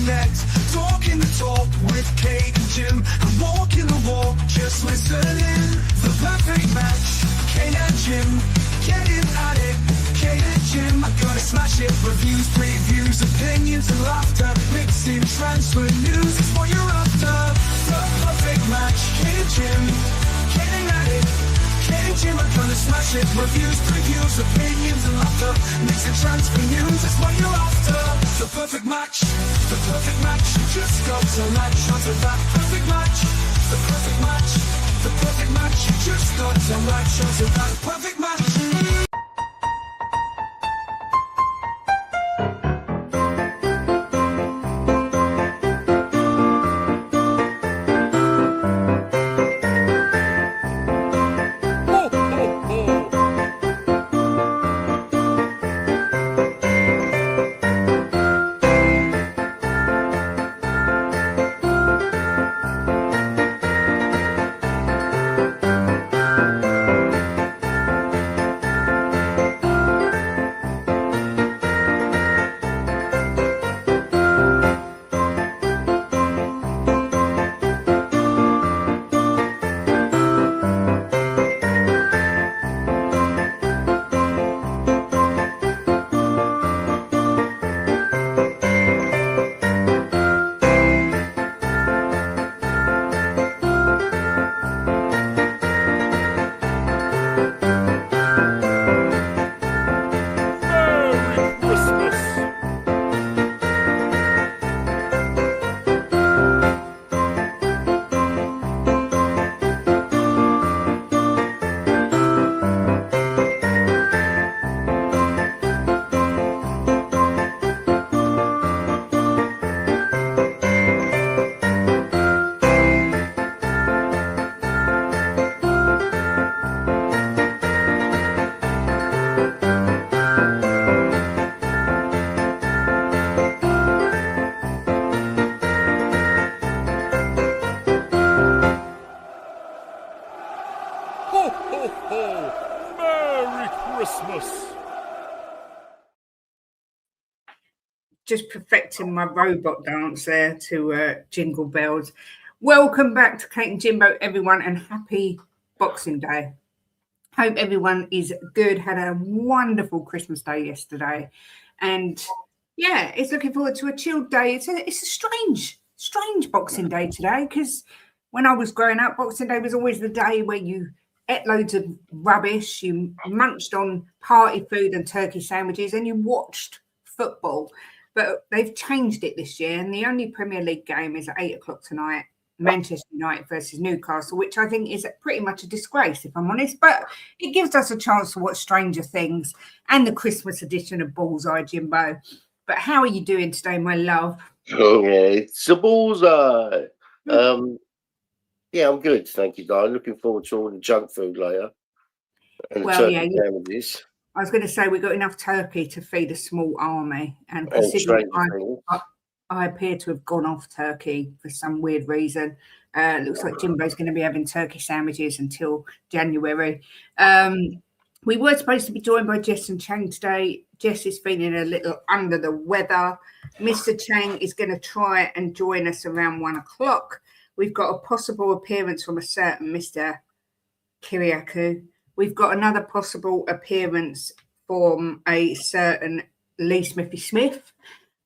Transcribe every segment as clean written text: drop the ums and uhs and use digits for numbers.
connect. Talking the talk with Kate and Jim. I'm walking the walk, just listening. The perfect match, Kate and Jim. Getting at it, Kate and Jim. I'm gonna smash it. Reviews, previews, opinions and laughter. Mixing transfer news is what you're after. The perfect match, Kate and Jim. Getting at it, Kate and Jim are gonna smash it. Reviews, previews, opinions and laughter. Mixing transfer news is what you're after. The perfect match, the perfect match. Just got to latch onto that perfect match. The perfect match, the perfect match. Just got to latch onto that perfect match. Just perfecting my robot dance there to Jingle Bells. Welcome back to Kate and Jimbo, everyone, and happy Boxing Day. Hope everyone is good. Had a wonderful Christmas day yesterday. And yeah, it's looking forward to a chilled day. It's a strange Boxing Day today, because when I was growing up, Boxing Day was always the day where you ate loads of rubbish, you munched on party food and turkey sandwiches, and you watched football. But they've changed it this year, and the only Premier League game is at 8 o'clock tonight, Manchester United versus Newcastle, which I think is pretty much a disgrace, if I'm honest. But it gives us a chance to watch Stranger Things and the Christmas edition of Bullseye, Jimbo. But how are you doing today, my love? Oh, yeah, it's a Bullseye. Yeah, I'm good, thank you, darling. Looking forward to all the junk food later. And the turkey sandwiches. I was going to say we've got enough turkey to feed a small army, and considering I appear to have gone off turkey for some weird reason. Looks like Jimbo's going to be having turkey sandwiches until January. We were supposed to be joined by Jess and Chang today. Jess is feeling a little under the weather. Mr. Chang is going to try and join us around 1 o'clock. We've got a possible appearance from a certain Mr. Kiriakou. We've got another possible appearance from a certain Lee Smithy Smith.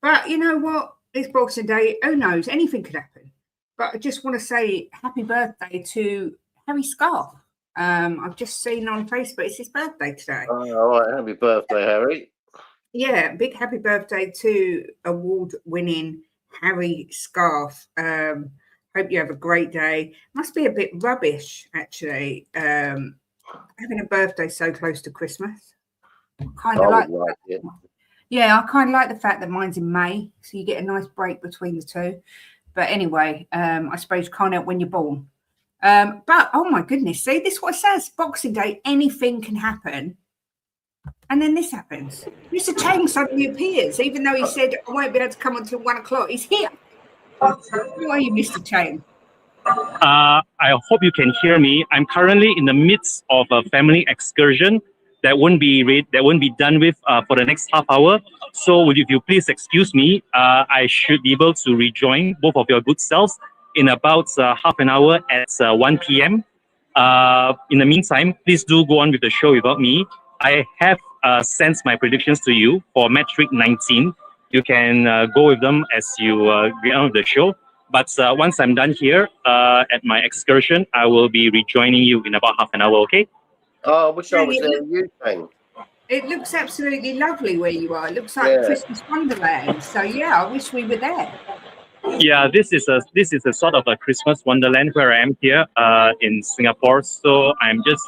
But you know what? It's Boxing Day. Who knows? Anything could happen. But I just want to say happy birthday to Harry Scarf. I've just seen on Facebook it's his birthday today. Oh, all right. Happy birthday, Harry. Yeah, big happy birthday to award-winning Harry Scarf. Hope you have a great day. Must be a bit rubbish, actually. Having a birthday so close to Christmas. I kind of like the fact that mine's in May, so you get a nice break between the two. But anyway, I suppose you can't help when you're born. But oh my goodness, see, this is what it says. Boxing Day, anything can happen. And then this happens. Mr. Chang suddenly appears, even though he said I won't be able to come until 1 o'clock. He's here. Who are you, Mr. Chang? I hope you can hear me. I'm currently in the midst of a family excursion that won't be done with for the next half hour. So if you please excuse me, I should be able to rejoin both of your good selves in about half an hour at 1 p.m. In the meantime, please do go on with the show without me. I have sent my predictions to you for match week 19. You can go with them as you get on with the show. But once I'm done here at my excursion, I will be rejoining you in about half an hour, okay? Oh, I wish I was there with you, Chang. It looks absolutely lovely where you are. It looks like a Christmas wonderland. So yeah, I wish we were there. Yeah, this is a sort of a Christmas wonderland where I am here in Singapore. So I'm just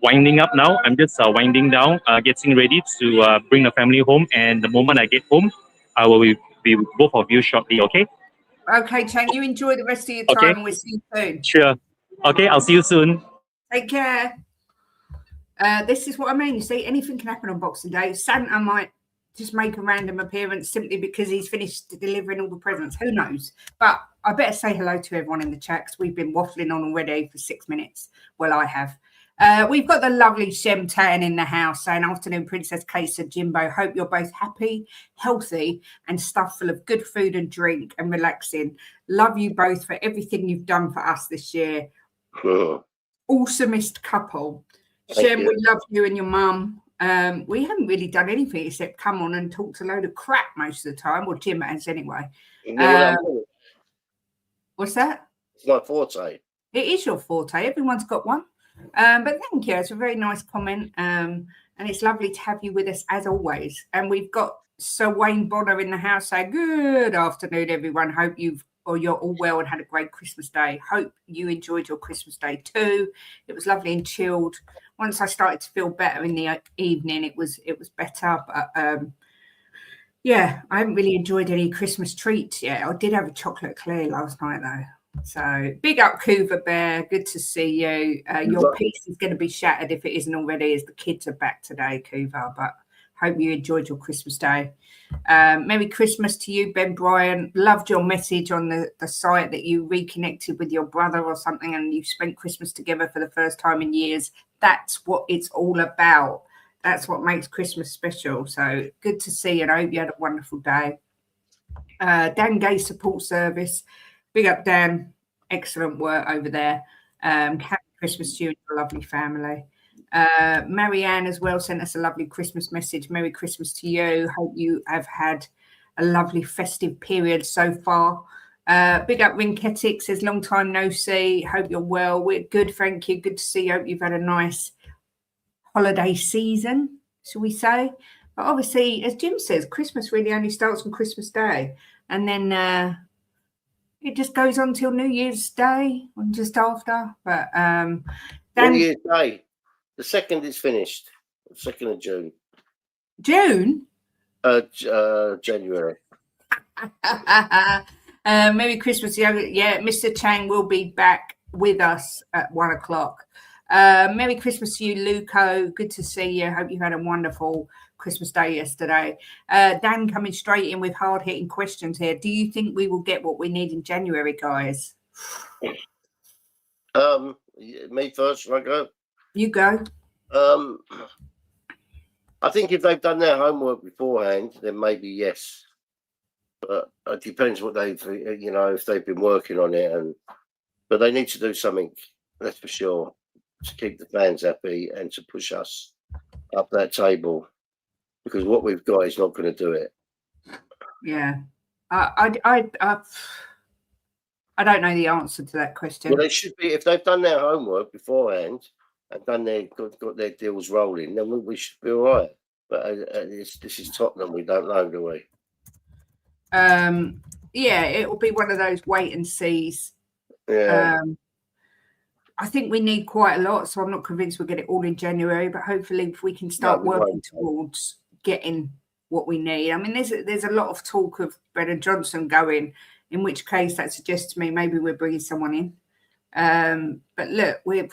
winding up now. I'm just winding down, getting ready to bring the family home. And the moment I get home, I will be with both of you shortly. Okay? Okay, Chang. You enjoy the rest of your time. Okay. And we'll see you soon. Sure. Okay, I'll see you soon. Take care. This is what I mean. You see, anything can happen on Boxing Day. Santa might just make a random appearance simply because he's finished delivering all the presents. Who knows? But I better say hello to everyone in the chat because we've been waffling on already for 6 minutes. Well, I have. We've got the lovely Shem Tan in the house saying, afternoon, Princess Kate and Jimbo. Hope you're both happy, healthy, and stuffed full of good food and drink and relaxing. Love you both for everything you've done for us this year. Awesomest couple. Shem, we love you and your mum. We haven't really done anything except come on and talk a load of crap most of the time, or Jim has anyway. What's that? It's my forte. It is your forte. Everyone's got one. But thank you. It's a very nice comment. And it's lovely to have you with us as always. And we've got Sir Wayne Bonner in the house saying, good afternoon, everyone. Hope you're all well and had a great Christmas day. Hope you enjoyed your Christmas day too. It was lovely and chilled. Once I started to feel better in the evening, it was better. But yeah, I haven't really enjoyed any Christmas treats yet. I did have a chocolate eclair last night though. So big up Cougar Bear. Good to see you. Your piece is going to be shattered if it isn't already, as the kids are back today, Cougar. But hope you enjoyed your Christmas day. Merry Christmas to you, Ben Bryan. Loved your message on the site that you reconnected with your brother or something and you spent Christmas together for the first time in years. That's what it's all about. That's what makes Christmas special. So good to see you, and I hope you had a wonderful day. Dan Gay Support Service. Big up, Dan. Excellent work over there. Happy Christmas to you and your lovely family. Marianne as well sent us a lovely Christmas message. Merry Christmas to you. Hope you have had a lovely festive period so far. Big up Rinketic says, long time no see. Hope you're well. We're good, thank you. Good to see you. Hope you've had a nice holiday season, shall we say. But obviously, as Jim says, Christmas really only starts on Christmas Day. And then it just goes on till New Year's Day and just after. But New Year's Day. The 2nd is finished. The 2nd of June. June? January. Merry Christmas. Yeah, Mr. Chang will be back with us at 1 o'clock. Merry Christmas to you, Luco. Good to see you. Hope you had a wonderful Christmas day yesterday. Dan coming straight in with hard-hitting questions here. Do you think we will get what we need in January, guys? Me first, shall I go? You go. I think if they've done their homework beforehand, then maybe yes. But it depends what if they've been working on it. But they need to do something, that's for sure, to keep the fans happy and to push us up that table. Because what we've got is not going to do it. Yeah. I don't know the answer to that question. Well, they should be, if they've done their homework beforehand and got their deals rolling, then we should be all right. But this is Tottenham. We don't know, do we? Yeah, it will be one of those wait and sees. Yeah. I think we need quite a lot, so I'm not convinced we'll get it all in January. But hopefully, if we can start working towards getting what we need. I mean, there's a lot of talk of Brennan Johnson going, in which case that suggests to me maybe we're bringing someone in. But look, we'll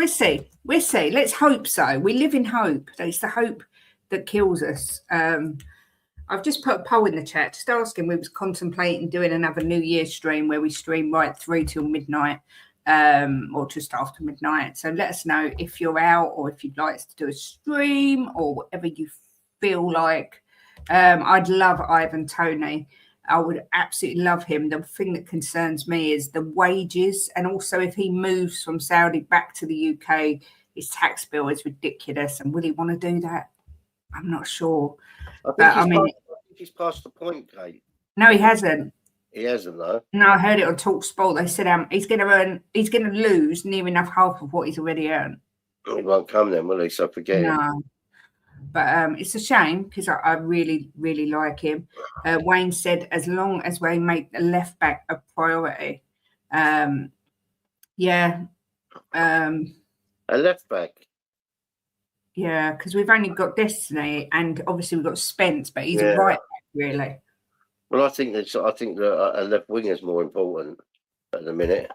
see. Let's hope so. We live in hope. It's the hope that kills us. I've just put a poll in the chat just asking. We was contemplating doing another New Year stream where we stream right through till midnight. or just after midnight. So let us know if you're out or if you'd like us to do a stream or whatever you feel like. I'd love Ivan Toney. I would absolutely love him. The thing that concerns me is the wages, and also if he moves from Saudi back to the UK, his tax bill is ridiculous. And will he want to do that? I'm not sure. I think he's past the point, Kate. No, he hasn't. He hasn't, though. No, I heard it on TalkSport. They said he's going to lose near enough half of what he's already earned. He won't come then, will he? So forget him. No. But it's a shame because I really, really like him. Wayne said, as long as we make the left back a priority. Yeah. A left back? Yeah, because we've only got Destiny and obviously we've got Spence, but he's a right back, really. Well, I think that a left winger is more important at the minute.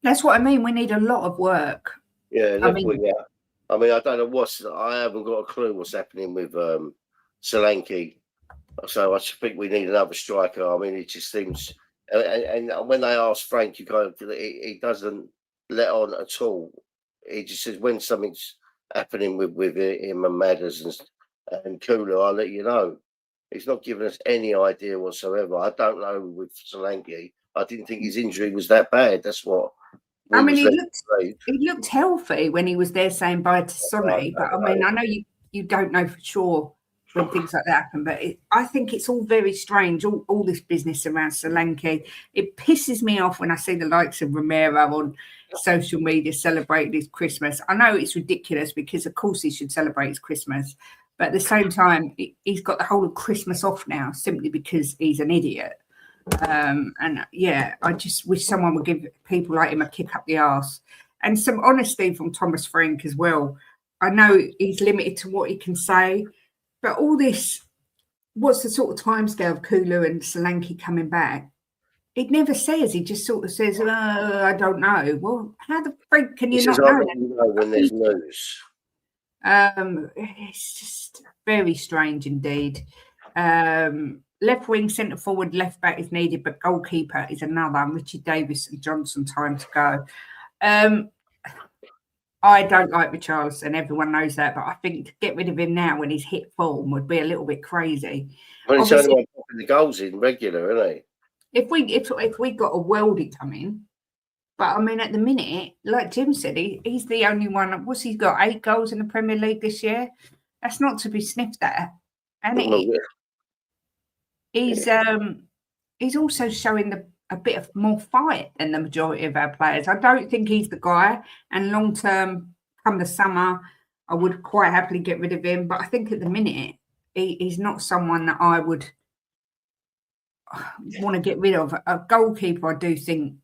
That's what I mean. We need a lot of work. Yeah, left winger. I mean, I don't know I haven't got a clue what's happening with Solanke. So I think we need another striker. I mean, it just seems, and when they ask Frank, he doesn't let on at all. He just says when something's happening with him and Madders and Kula, I'll let you know. He's not giving us any idea whatsoever. I don't know with Solanke. I didn't think his injury was that bad. That's what. I mean, he looked healthy when he was there saying bye to Sonny, but I mean, I know you don't know for sure when things like that happen, but I think it's all very strange, all this business around Solanke. It pisses me off when I see the likes of Romero on social media celebrating his Christmas. I know it's ridiculous because, of course, he should celebrate his Christmas, but at the same time, he's got the whole of Christmas off now simply because he's an idiot. And yeah, I just wish someone would give people like him a kick up the arse and some honesty from Thomas Frank as well. I know he's limited to what he can say, but all this, what's the sort of timescale of Kulu and Solanke coming back? He never says. He just sort of says, I don't know. Well, how the freak can you not know? When there's news. It's just very strange indeed. Left wing, centre forward, left back is needed, but goalkeeper is another. Richie Davis and Johnson, time to go. I don't like Richarlison, everyone knows that, but I think to get rid of him now when he's hit form would be a little bit crazy. Well, he's only one popping the goals in regular, isn't he? If we got a worldie coming, but I mean at the minute, like Jim said, he's the only one. What's he got? 8 goals in the Premier League this year. That's not to be sniffed at, and he's also showing a bit of more fight than the majority of our players. I don't think he's the guy. And long term, come the summer, I would quite happily get rid of him. But I think at the minute, he's not someone that I would want to get rid of. A goalkeeper, I do think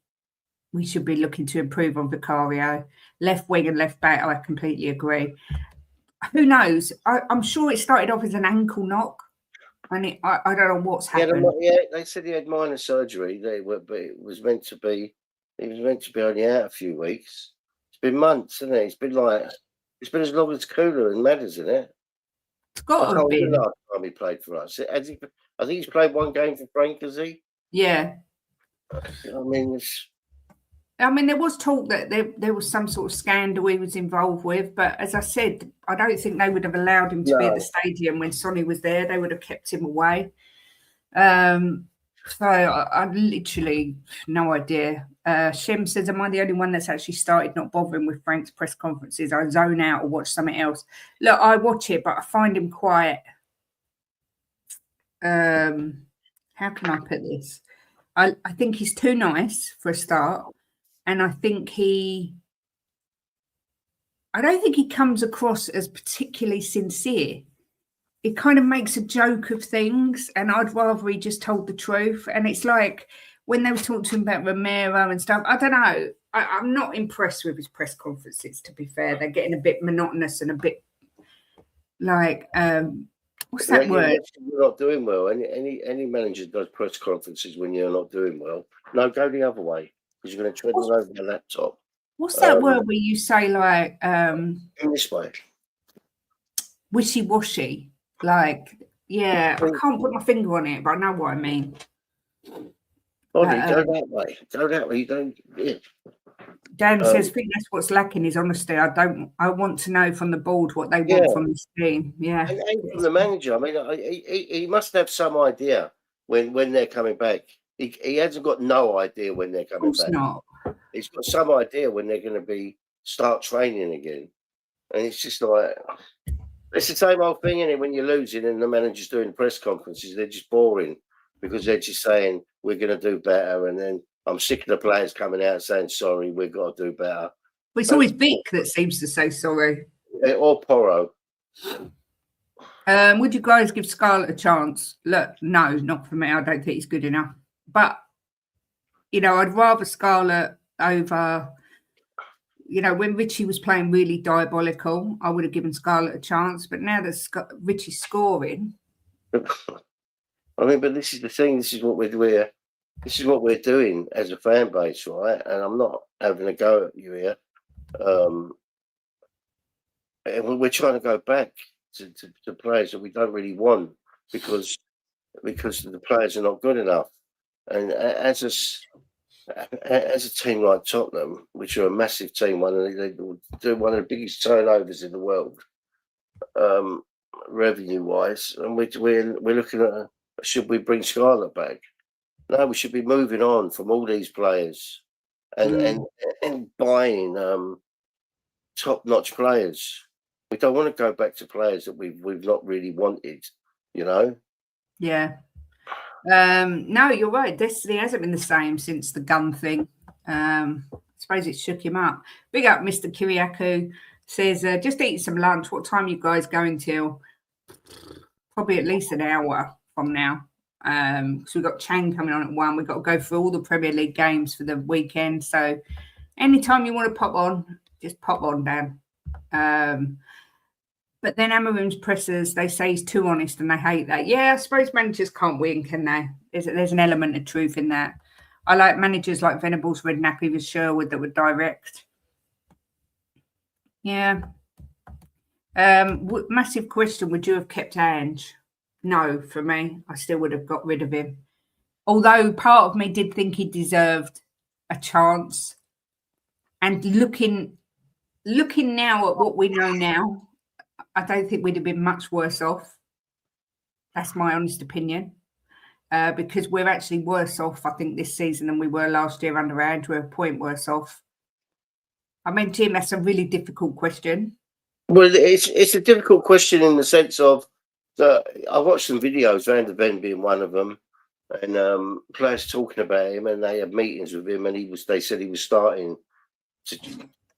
we should be looking to improve on Vicario. Left wing and left back, I completely agree. Who knows? I'm sure it started off as an ankle knock. And I don't know what's happened. Yeah, they said he had minor surgery. But it was meant to be. He was meant to be only out a few weeks. It's been months, isn't it? It's been as long as Kula and Madders, isn't it? It's got to be. Last time he played for us, I think he's played one game for Frank, has he? Yeah. I mean, there was talk that there was some sort of scandal he was involved with, but as I said, I don't think they would have allowed him to be at the stadium when Sonny was there. They would have kept him away. So I literally no idea. Shem says, am I the only one that's actually started not bothering with Frank's press conferences? I zone out or watch something else. Look, I watch it, but I find him quite, how can I put this? I think he's too nice for a start. And I don't think he comes across as particularly sincere. It kind of makes a joke of things, and I'd rather he just told the truth. And it's like when they were talking to him about Romero and stuff, I don't know. I'm not impressed with his press conferences, to be fair. They're getting a bit monotonous and a bit like, what's that word? You're not doing well. Any manager does press conferences when you're not doing well. No, go the other way. Because you're going to tread all over the laptop. What's that word where you say like in this way? Wishy-washy. Like, yeah, I can't put my finger on it, but I know what I mean. Bonnie, go that way. Go that way. You don't. Yeah. Dan says, I think that's what's lacking is honesty. I want to know from the board what they want from this team. Yeah. And from the manager. I mean, he must have some idea when they're coming back. He hasn't got no idea when they're coming back. Of course not. He's got some idea when they're going to start training again. And it's just like, it's the same old thing, isn't it? When you're losing and the manager's doing press conferences, they're just boring because they're just saying, we're going to do better. And then I'm sick of the players coming out saying, sorry, we've got to do better. Well, it's always Vic that seems to say sorry. Or Porro. Would you guys give Scarlett a chance? Look, no, not for me. I don't think he's good enough. But, you know, I'd rather Scarlett over, you know, when Richie was playing really diabolical, I would have given Scarlett a chance. But now that Richie's scoring. I mean, but this is the thing. This is what we're doing as a fan base, right? And I'm not having a go at you here. And we're trying to go back to players that we don't really want because the players are not good enough. And as a team like Tottenham, which are a massive team, they do one of the biggest turnovers in the world, revenue-wise, and we're looking at should we bring Scarlett back? No, we should be moving on from all these players and buying top-notch players. We don't want to go back to players that we've not really wanted, you know? Yeah. No, you're right. Destiny hasn't been the same since the gun thing. I suppose it shook him up. Big up, Mr. Kiriakou. Says, just eating some lunch. What time are you guys going till? Probably at least an hour from now. Because we've got Chang coming on at 1. We've got to go through all the Premier League games for the weekend. So anytime you want to pop on, just pop on, Dan. But then Amarim's pressers, they say he's too honest and they hate that. Yeah, I suppose managers can't win, can they? There's an element of truth in that. I like managers like Venables, Redknapp, with Sherwood that were direct. Yeah. Massive question, would you have kept Ange? No, for me. I still would have got rid of him. Although part of me did think he deserved a chance. And looking now at what we know now, I don't think we'd have been much worse off. That's my honest opinion. Because we're actually worse off, I think, this season than we were last year under Ange. We're a point worse off. I mean, Tim, that's a really difficult question. Well, it's a difficult question in the sense of that I watched some videos, Van der Ven being one of them, and players talking about him, and they had meetings with him, and they said he was starting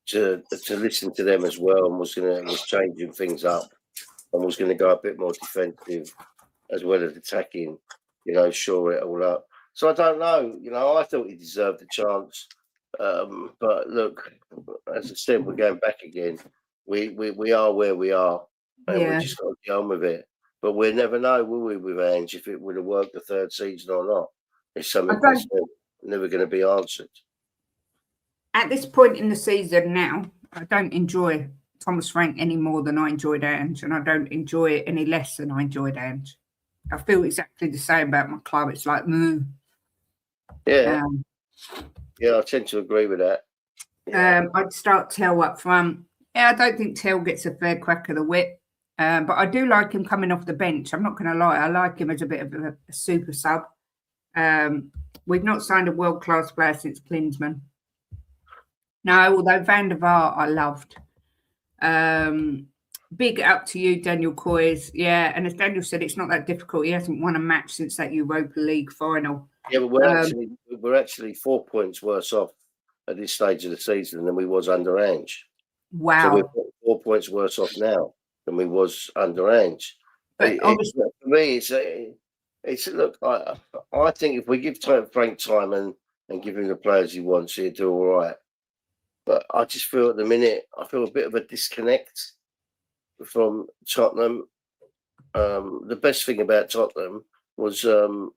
to listen to them as well, and was changing things up, and was going to go a bit more defensive as well as attacking, you know, shore it all up. So I don't know, you know, I thought he deserved a chance, but look, as I said, we're going back again. We are where we are, and we just got to get on with it. But we'll never know, will we, with Ange, if it would have worked the third season or not? It's something that's never going to be answered. At this point in the season now, I don't enjoy Thomas Frank any more than I enjoyed Ange, and I don't enjoy it any less than I enjoyed Ange. I feel exactly the same about my club. It's like, Yeah. Yeah, I tend to agree with that. Yeah. I'd start Tell up front. Yeah, I don't think Tell gets a fair crack of the whip, but I do like him coming off the bench. I'm not going to lie. I like him as a bit of a super sub. We've not signed a world-class player since Klinsmann. No, although Van der Vaart I loved. Big up to you, Daniel Coys. Yeah, and as Daniel said, it's not that difficult. He hasn't won a match since that Europa League final. Yeah, but we're actually 4 points worse off at this stage of the season than we was under Ange. Wow. So we're 4 points worse off now than we was under Ange. But for me, it's look. I think if we give Frank time and give him the players he wants, he'll do all right. But I just feel at the minute, I feel a bit of a disconnect from Tottenham. The best thing about Tottenham was on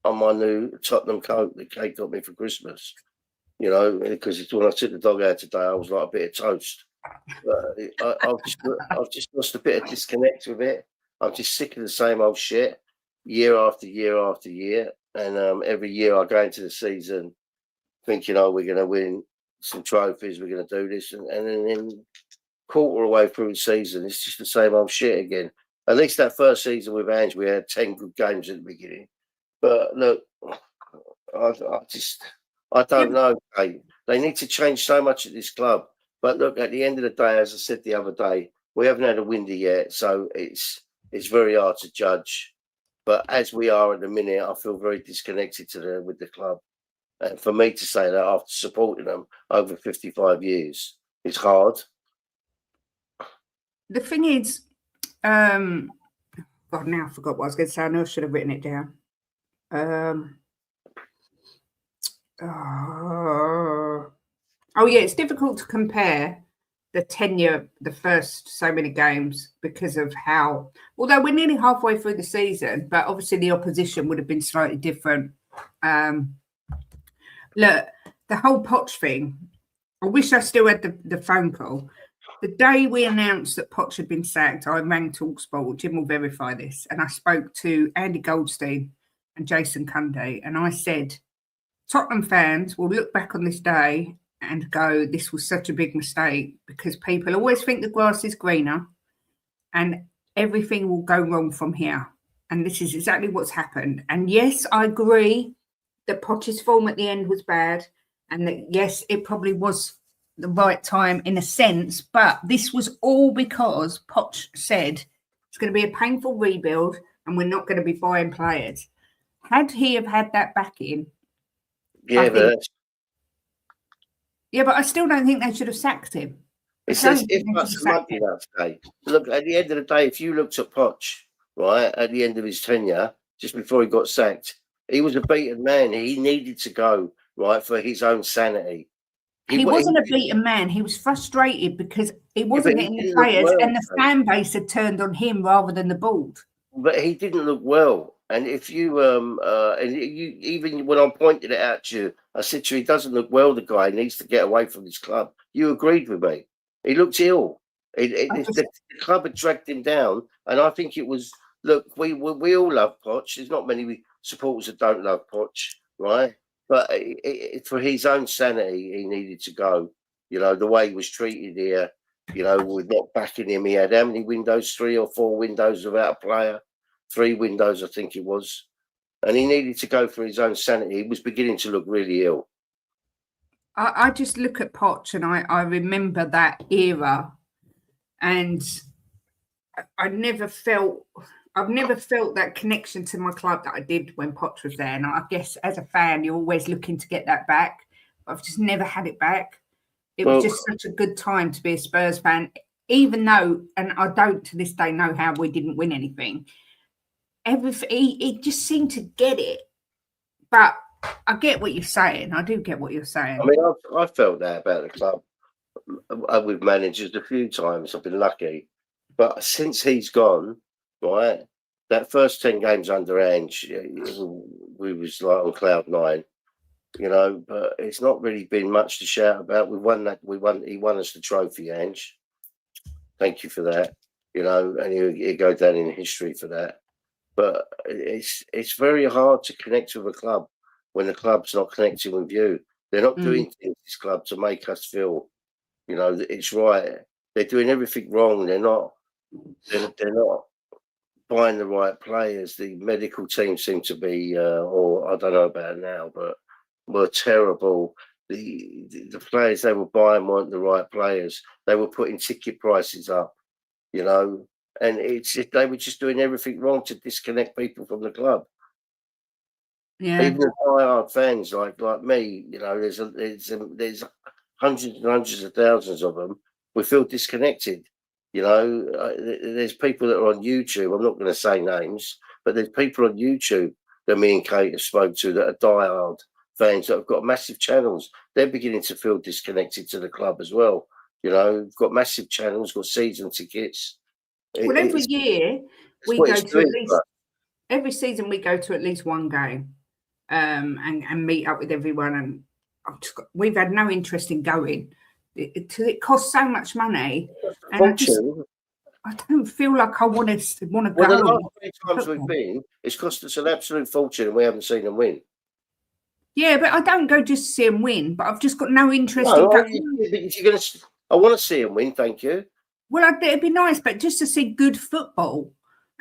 my new Tottenham coat that Kate got me for Christmas. You know, because when I took the dog out today, I was like a bit of toast. I've just lost a bit of disconnect with it. I'm just sick of the same old shit year after year after year. And every year I go into the season thinking, oh, we're going to win some trophies. We're going to do this, and then quarter away through the season, it's just the same old shit again. At least that first season with Ange, we had 10 good games at the beginning. But look, I don't know. They need to change so much at this club. But look, at the end of the day, as I said the other day, we haven't had a windy yet, so it's very hard to judge. But as we are at the minute, I feel very disconnected with the club. And for me to say that after supporting them over 55 years, it's hard. The thing is, God, now I forgot what I was going to say. I know I should have written it down. Oh yeah, it's difficult to compare the tenure, the first so many games, because of how, although we're nearly halfway through the season, but obviously the opposition would have been slightly different. Look, the whole Poch thing, I wish I still had the phone call. The day we announced that Poch had been sacked, I rang TalkSport, Jim will verify this, and I spoke to Andy Goldstein and Jason Cundy, and I said, Tottenham fans will look back on this day and go, this was such a big mistake, because people always think the grass is greener and everything will go wrong from here. And this is exactly what's happened. And yes, I agree that Poch's form at the end was bad, and that, yes, it probably was the right time in a sense, but this was all because Poch said it's going to be a painful rebuild and we're not going to be buying players. Had he have had that back in, but I still don't think they should have sacked him. It says if that's lucky that day. Look, at the end of the day, if you looked at Poch, right, at the end of his tenure, just before he got sacked, he was a beaten man. He needed to go, right, for his own sanity. He wasn't a beaten man. He was frustrated because he wasn't getting the players, and the fan base had turned on him rather than the board. But he didn't look well. And if you, even when I pointed it out to you, I said to you, he doesn't look well, the guy. He needs to get away from his club. You agreed with me. He looked ill. The club had dragged him down. And I think it was, look, we all love Poch. There's not many supporters that don't love Poch, right? But for his own sanity, he needed to go. You know, the way he was treated here, you know, we're not backing him. He had how many windows? 3 or 4 windows without a player. 3 windows, I think it was. And he needed to go for his own sanity. He was beginning to look really ill. I just look at Poch and I remember that era, and I've never felt that connection to my club that I did when Poch was there. And I guess as a fan, you're always looking to get that back. I've just never had it back. It was just such a good time to be a Spurs fan, even though, and I don't to this day know how we didn't win anything. He just seemed to get it. But I get what you're saying. I do get what you're saying. I mean, I felt that about the club with managers a few times. I've been lucky. But since he's gone, right, that first 10 games under Ange, we was like on cloud 9, you know, but it's not really been much to shout about. He won us the trophy, Ange. Thank you for that. You know, and he'll go down in history for that. But it's very hard to connect with a club when the club's not connecting with you. They're not doing things this club to make us feel, you know, that it's right. They're doing everything wrong. They're not buying the right players. The medical team seem to be, or I don't know about now, but were terrible. The players they were buying weren't the right players. They were putting ticket prices up, you know. And they were just doing everything wrong to disconnect people from the club. Yeah. Even the diehard fans like me, you know, there's hundreds and hundreds of thousands of them. We feel disconnected. You know, there's people that are on YouTube. I'm not going to say names, but there's people on YouTube that me and Kate have spoke to that are diehard fans that have got massive channels. They're beginning to feel disconnected to the club as well. You know, got massive channels, got season tickets. Well, every year we go to at least every season we go to at least one game, and meet up with everyone. And we've had no interest in going. It costs so much money, and I don't feel like I want to go. Well, the last 3 times we've been, it's cost us an absolute fortune, and we haven't seen them win. Yeah, but I don't go just to see them win. But I've just got no interest No, in going. if you're going to, I want to see them win. Thank you. Well, it'd be nice, but just to see good football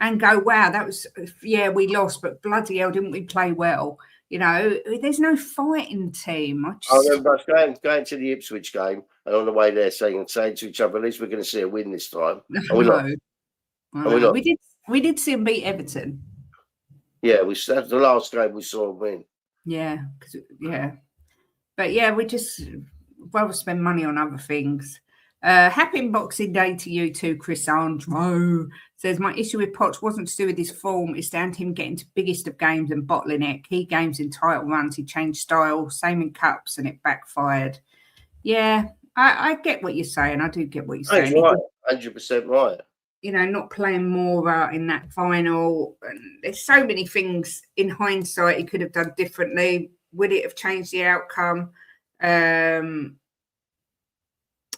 and go, wow, that was, yeah, we lost, but bloody hell, didn't we play well? You know, there's no fighting team. I remember us going to the Ipswich game, and on the way there saying to each other, at least we're going to see a win this time. And we're not. And we're not. We did see them beat Everton. Yeah, that's the last game we saw them win. Yeah, but yeah, we just rather spend money on other things. Happy Boxing Day to you too, Chris Andro. Says, my issue with Poch wasn't to do with his form. It's down to him getting to biggest of games and bottling it. Key games in title runs, he changed style. Same in cups, and it backfired. Yeah, I get what you're saying. I do get what you're saying. Right, 100% right. You know, not playing more in that final. And there's so many things in hindsight he could have done differently. Would it have changed the outcome?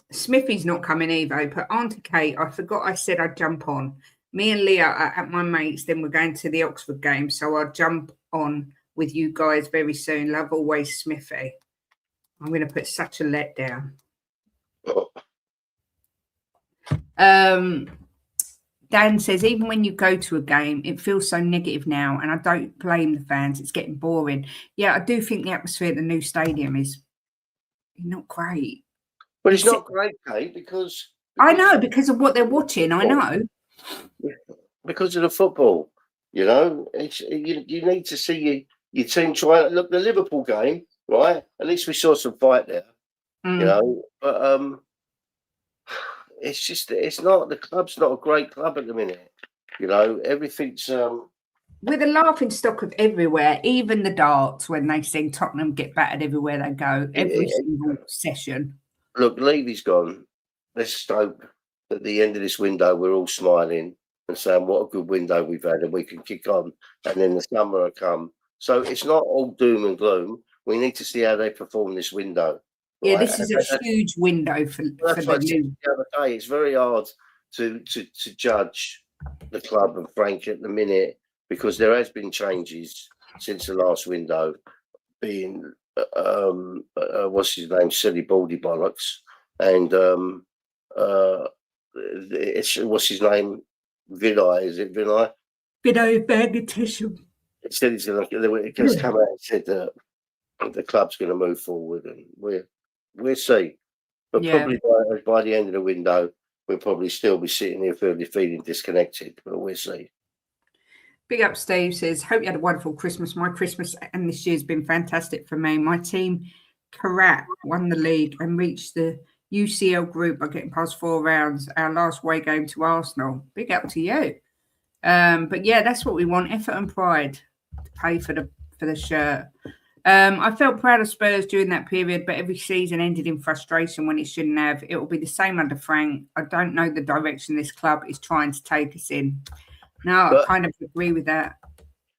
Smithy's not coming either, but Auntie Kate, I forgot I said I'd jump on. Me and Leah are at my mate's, then we're going to the Oxford game, so I'll jump on with you guys very soon. Love always, Smithy. I'm going to put such a letdown. Dan says, even when you go to a game, it feels so negative now, and I don't blame the fans. It's getting boring. Yeah, I do think the atmosphere at the new stadium is not great. But it's not great, Kate, because I know, because of what they're watching. I know. Because of the football, you know, you need to see your team try. Look, the Liverpool game, right? At least we saw some fight there, you know. But it's just, it's not, the club's not a great club at the minute. You know, everything's with a laughing stock of everywhere, even the darts, when they sing Tottenham get battered everywhere they go, every single session. Look, Levy's gone. Let's hope at the end of this window we're all smiling and saying what a good window we've had and we can kick on, and then the summer will come. So it's not all doom and gloom. We need to see how they perform this window. Yeah, right? this is a huge window for the new. The other day, it's very hard to judge the club and Frank at the minute because there has been changes since the last window, being what's his name, silly baldy bollocks, and what's his name, Vinay, is it Vinay? Vinay Bagnetism. It said he's going to. It just come out and said that the club's going to move forward, and we'll see. But probably by the end of the window, we'll probably still be sitting here feeling disconnected. But we'll see. Big up, Steve says, hope you had a wonderful Christmas. My Christmas and this year's been fantastic for me. My team, Karat, won the league and reached the UCL group by getting past 4 rounds. Our last away game to Arsenal. Big up to you. But yeah, that's what we want: effort and pride to pay for the shirt. I felt proud of Spurs during that period, but every season ended in frustration when it shouldn't have. It will be the same under Frank. I don't know the direction this club is trying to take us in. No, I kind of agree with that.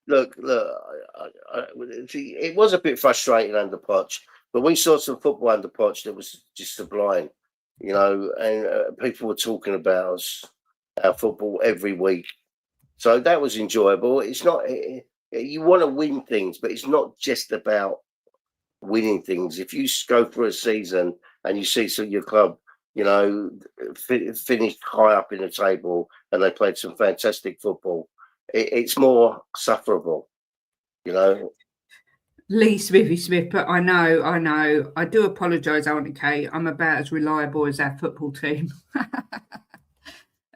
Look, it was a bit frustrating under Poch, but we saw some football under Poch that was just sublime, you know, and people were talking about our football every week. So that was enjoyable. It's not, you want to win things, but it's not just about winning things. If you go through a season and you see your club, you know, finished high up in the table and they played some fantastic football, it's more sufferable, you know. Lee Smithy Smith, but I know. I do apologise, Auntie Kate. I'm about as reliable as our football team.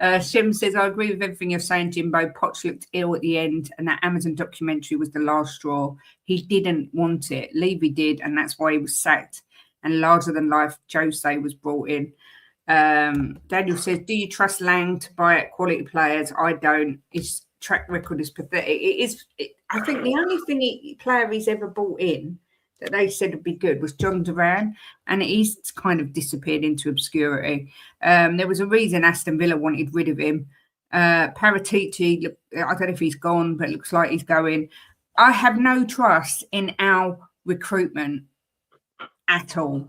Shim says, I agree with everything you're saying, Jimbo. Poch looked ill at the end, and that Amazon documentary was the last straw. He didn't want it. Levy did, and that's why he was sacked. And larger than life, Jose was brought in. Daniel says, do you trust Lang to buy quality players? I don't. His track record is pathetic. I think the only player he's ever bought in that they said would be good was John Duran, and he's kind of disappeared into obscurity. There was a reason Aston Villa wanted rid of him. Paratici, I don't know if he's gone, but it looks like he's going. I have no trust in our recruitment at all.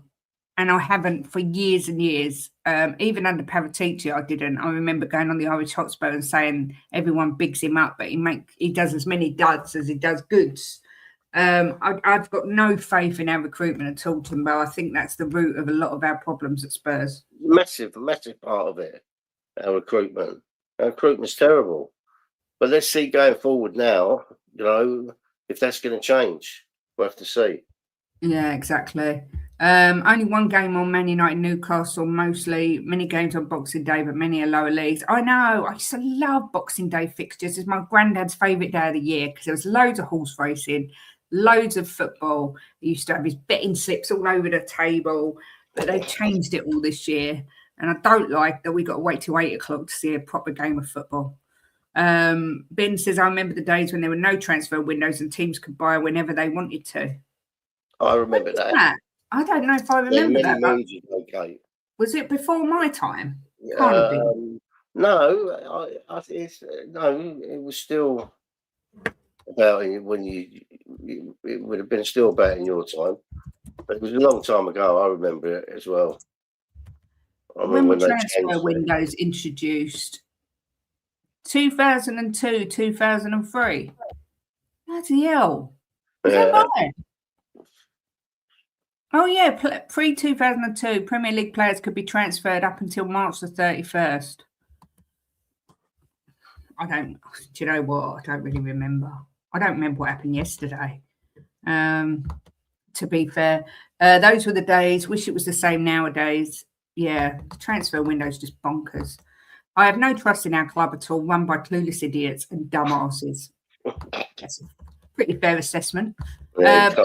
And I haven't for years and years. Even under Paratici, I didn't. I remember going on the Irish Hotspur and saying everyone bigs him up, but he does as many duds as he does goods. I've got no faith in our recruitment at all, Timbo. I think that's the root of a lot of our problems at Spurs. Massive part of it. Our recruitment. Our recruitment's terrible. But let's see going forward now, if that's going to change. We'll have to see. Yeah, exactly. Only one game on Man United Newcastle, mostly many games on Boxing Day, but many are lower leagues. I know. I used to love Boxing Day fixtures. It's my granddad's favourite day of the year because there was loads of horse racing, loads of football. He used to have his betting slips all over the table, but they changed it all this year. And I don't like that we got to wait till 8 o'clock to see a proper game of football. Ben says, I remember the days when there were no transfer windows and teams could buy whenever they wanted to. I remember that. I don't know if I remember that. Okay. Was it before my time? Can't have been. No, it was still about when it would have been still about in your time. But it was a long time ago. I remember it as well. When were transfer windows introduced? 2002, 2003. Bloody hell. Is that right? Oh, yeah. Pre-2002, Premier League players could be transferred up until March the 31st. Do you know what? I don't really remember. I don't remember what happened yesterday. To be fair, those were the days. Wish it was the same nowadays. Yeah, the transfer window is just bonkers. I have no trust in our club at all, run by clueless idiots and dumbasses. That's a pretty fair assessment. Can't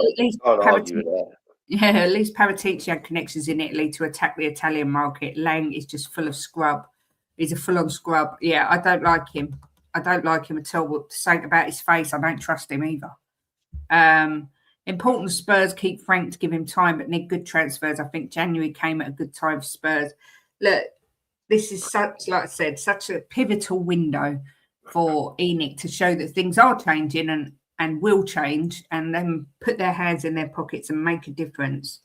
argue with that. Yeah, at least Paratici had connections in Italy to attack the Italian market. Lang is just full of scrub. He's a full-on scrub. Yeah, I don't like him. I don't like him at all. To say about his face, I don't trust him either. Important Spurs keep Frank to give him time, but need good transfers. I think January came at a good time for Spurs. Look, this is such a pivotal window for ENIC to show that things are changing and will change, and then put their hands in their pockets and make a difference.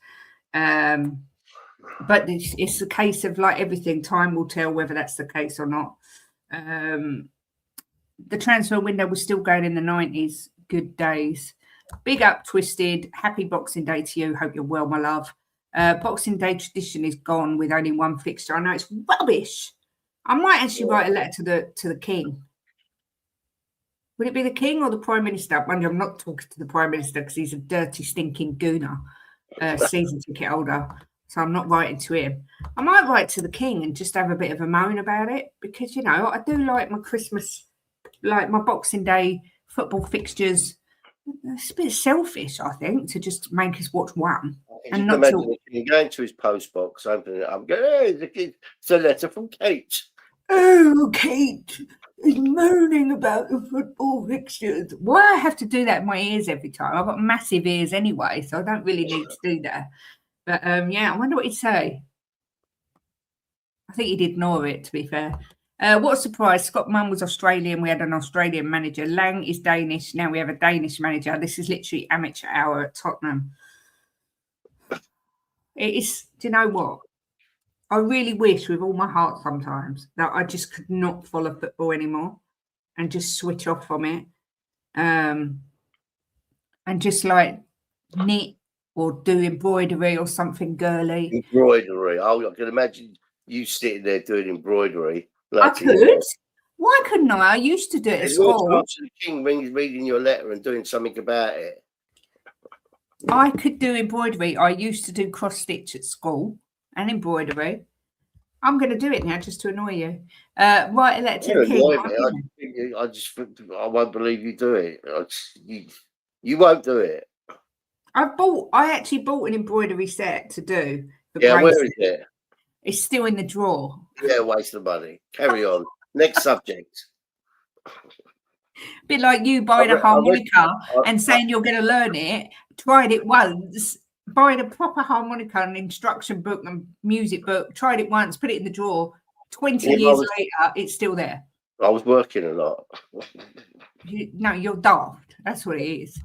But it's a case of, like everything, time will tell whether that's the case or not. The transfer window was still going in the 90s. Good days. Big up, Twisted. Happy Boxing Day to you. Hope you're well, my love. Boxing Day tradition is gone with only one fixture. I know it's rubbish. I might actually write a letter to the King. Would it be the King or the Prime Minister? I'm not talking to the Prime Minister because he's a dirty, stinking gooner, season ticket holder. So I'm not writing to him. I might write to the King and just have a bit of a moan about it because, I do like my Christmas, like my Boxing Day football fixtures. It's a bit selfish, I think, to just make us watch one. And not going to his post box, opening it up, go, hey, it's a letter from Kate. Oh, Kate is moaning about the football fixtures. Why I have to do that in my ears every time? I've got massive ears anyway, so I don't really need to do that. But, I wonder what he'd say. I think he'd ignore it, to be fair. What a surprise. Scott Munn was Australian. We had an Australian manager. Lang is Danish. Now we have a Danish manager. This is literally amateur hour at Tottenham. It is, do you know what? I really wish with all my heart sometimes that I just could not follow football anymore and just switch off from it. And just like knit or do embroidery or something girly. Embroidery. Oh, I can imagine you sitting there doing embroidery. I could. Why couldn't I? I used to do it at school. The King reading your letter and doing something about it. I could do embroidery. I used to do cross stitch at school and embroidery. I'm going to do it now just to annoy you. Write a letter to the King. I won't believe you do it. You won't do it. I actually bought an embroidery set to do. Where is it? It's still in the drawer. Yeah, waste of money. Carry on. Next subject. Bit like you buying a harmonica and saying you're going to learn it. Tried it once. Buying a proper harmonica, an instruction book and music book. Tried it once, put it in the drawer. 20 years later, it's still there. I was working a lot. You're daft. That's what it is.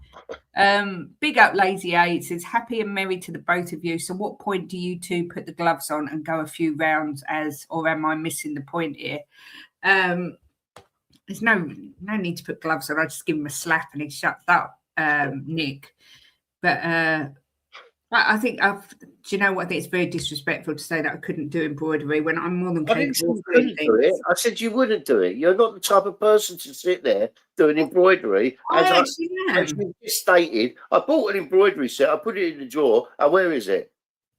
Big up Lazy A. It says, happy and merry to the both of you. So what point do you two put the gloves on and go a few rounds or am I missing the point here? There's no need to put gloves on. I just give him a slap and he shuts up. Nick. But I think do you know what? I think it's very disrespectful to say that I couldn't do embroidery when I'm more than I didn't say capable you of doing couldn't do it. things. I said you wouldn't do it. You're not the type of person to sit there doing embroidery. I As actually as am. you just stated, I bought an embroidery set. I put it in the drawer. And where is it?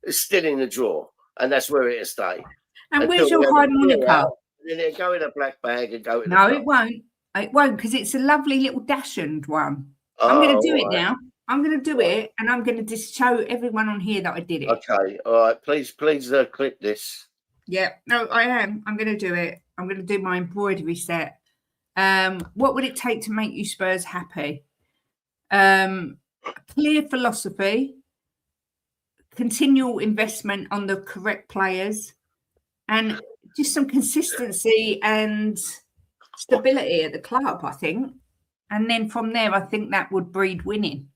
It's still in the drawer, and that's where it'll stay. And Until where's we your have a clear harmonica? out, and then it'll go in a black bag and go in No, the it won't. It won't, because it's a lovely little dashend one. Oh, I'm going to do it all right. now. I'm going to do it, and I'm going to just show everyone on here that I did it. Okay, all right. Please clip this. Yeah, no, I am. I'm going to do it. I'm going to do my embroidery set. What would it take to make you Spurs happy? Clear philosophy, continual investment on the correct players, and just some consistency and stability at the club, I think. And then from there, I think that would breed winning.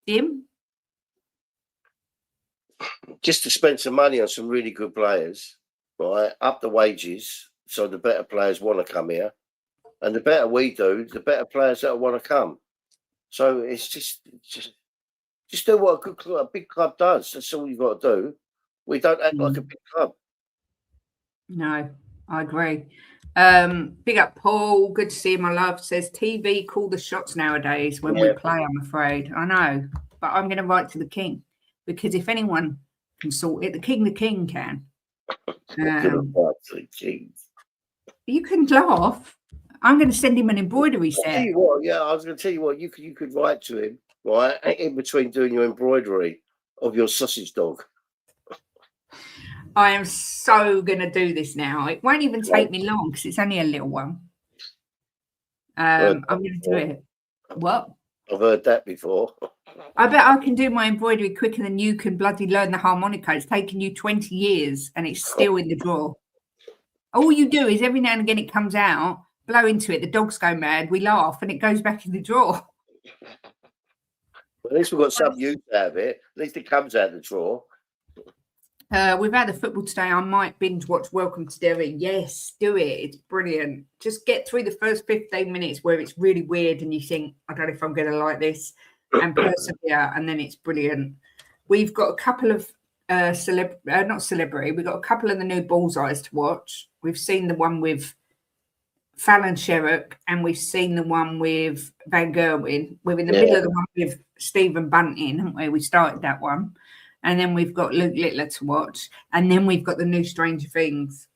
Jim? Just to spend some money on some really good players, right? Up the wages so the better players want to come here. And the better we do, the better players that want to come. So it's just do what a big club does. That's all you've got to do. We don't act like a big club. No, I agree. Big up Paul. Good to see you, my love. Says TV call the shots nowadays when we play, I'm afraid. I know. But I'm going to write to the king, because if anyone can sort it, the king can. You can laugh. I'm going to send him an embroidery set. Tell you what, yeah, I was going to tell you what, you could write to him, right, in between doing your embroidery of your sausage dog. I am so going to do this now. It won't even take me long because it's only a little one. I'm going to do it. What? I've heard that before. I bet I can do my embroidery quicker than you can bloody learn the harmonica. It's taken you 20 years and it's still in the drawer. All you do is every now and again it comes out, blow into it, the dogs go mad, we laugh, and it goes back in the drawer. Well, at least we've got some use out of it. At least it comes out of the drawer. We've had the football today. I might binge watch Welcome to Derry. Yes, do it. It's brilliant. Just get through the first 15 minutes where it's really weird and you think, I don't know if I'm going to like this, and persevere, and then it's brilliant. We've got a couple of not celebrity. We've got a couple of the new Bullseyes to watch. We've seen the one with Fallon Sherrock, and we've seen the one with Van Gerwen. We're in the middle of the one with Stephen Bunting, haven't we? We started that one. And then we've got Luke Littler to watch. And then we've got the new Stranger Things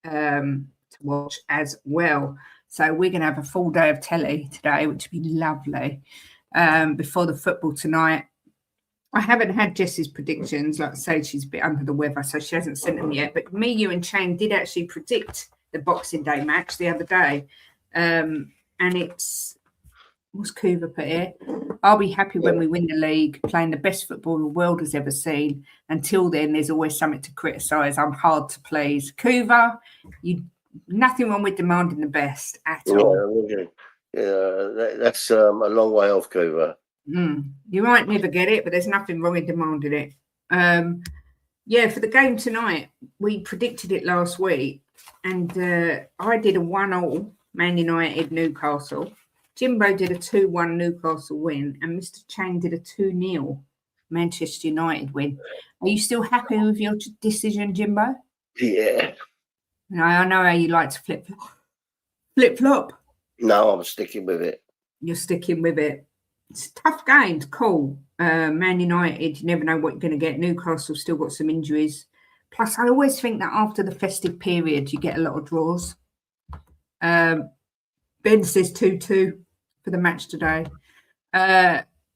to watch as well. So we're going to have a full day of telly today, which would be lovely, before the football tonight. I haven't had Jess's predictions. Like I say, she's a bit under the weather, so she hasn't sent them yet. But me, you and Chang did actually predict the Boxing Day match the other day. And it's... What's Coover put here? I'll be happy when we win the league, playing the best football the world has ever seen. Until then, there's always something to criticise. I'm hard to please. Coover, nothing wrong with demanding the best at all. Yeah, that's a long way off, Coover. You might never get it, but there's nothing wrong in demanding it. For the game tonight, we predicted it last week, and I did a 1-1 Man United Newcastle. Jimbo did a 2-1 Newcastle win, and Mr. Chang did a 2-0 Manchester United win. Are you still happy with your decision, Jimbo? Yeah. No, I know how you like to flip-flop. No, I'm sticking with it. You're sticking with it. It's a tough game. It's cool. Man United, you never know what you're going to get. Newcastle still got some injuries. Plus, I always think that after the festive period, you get a lot of draws. Ben says 2-2 for the match today.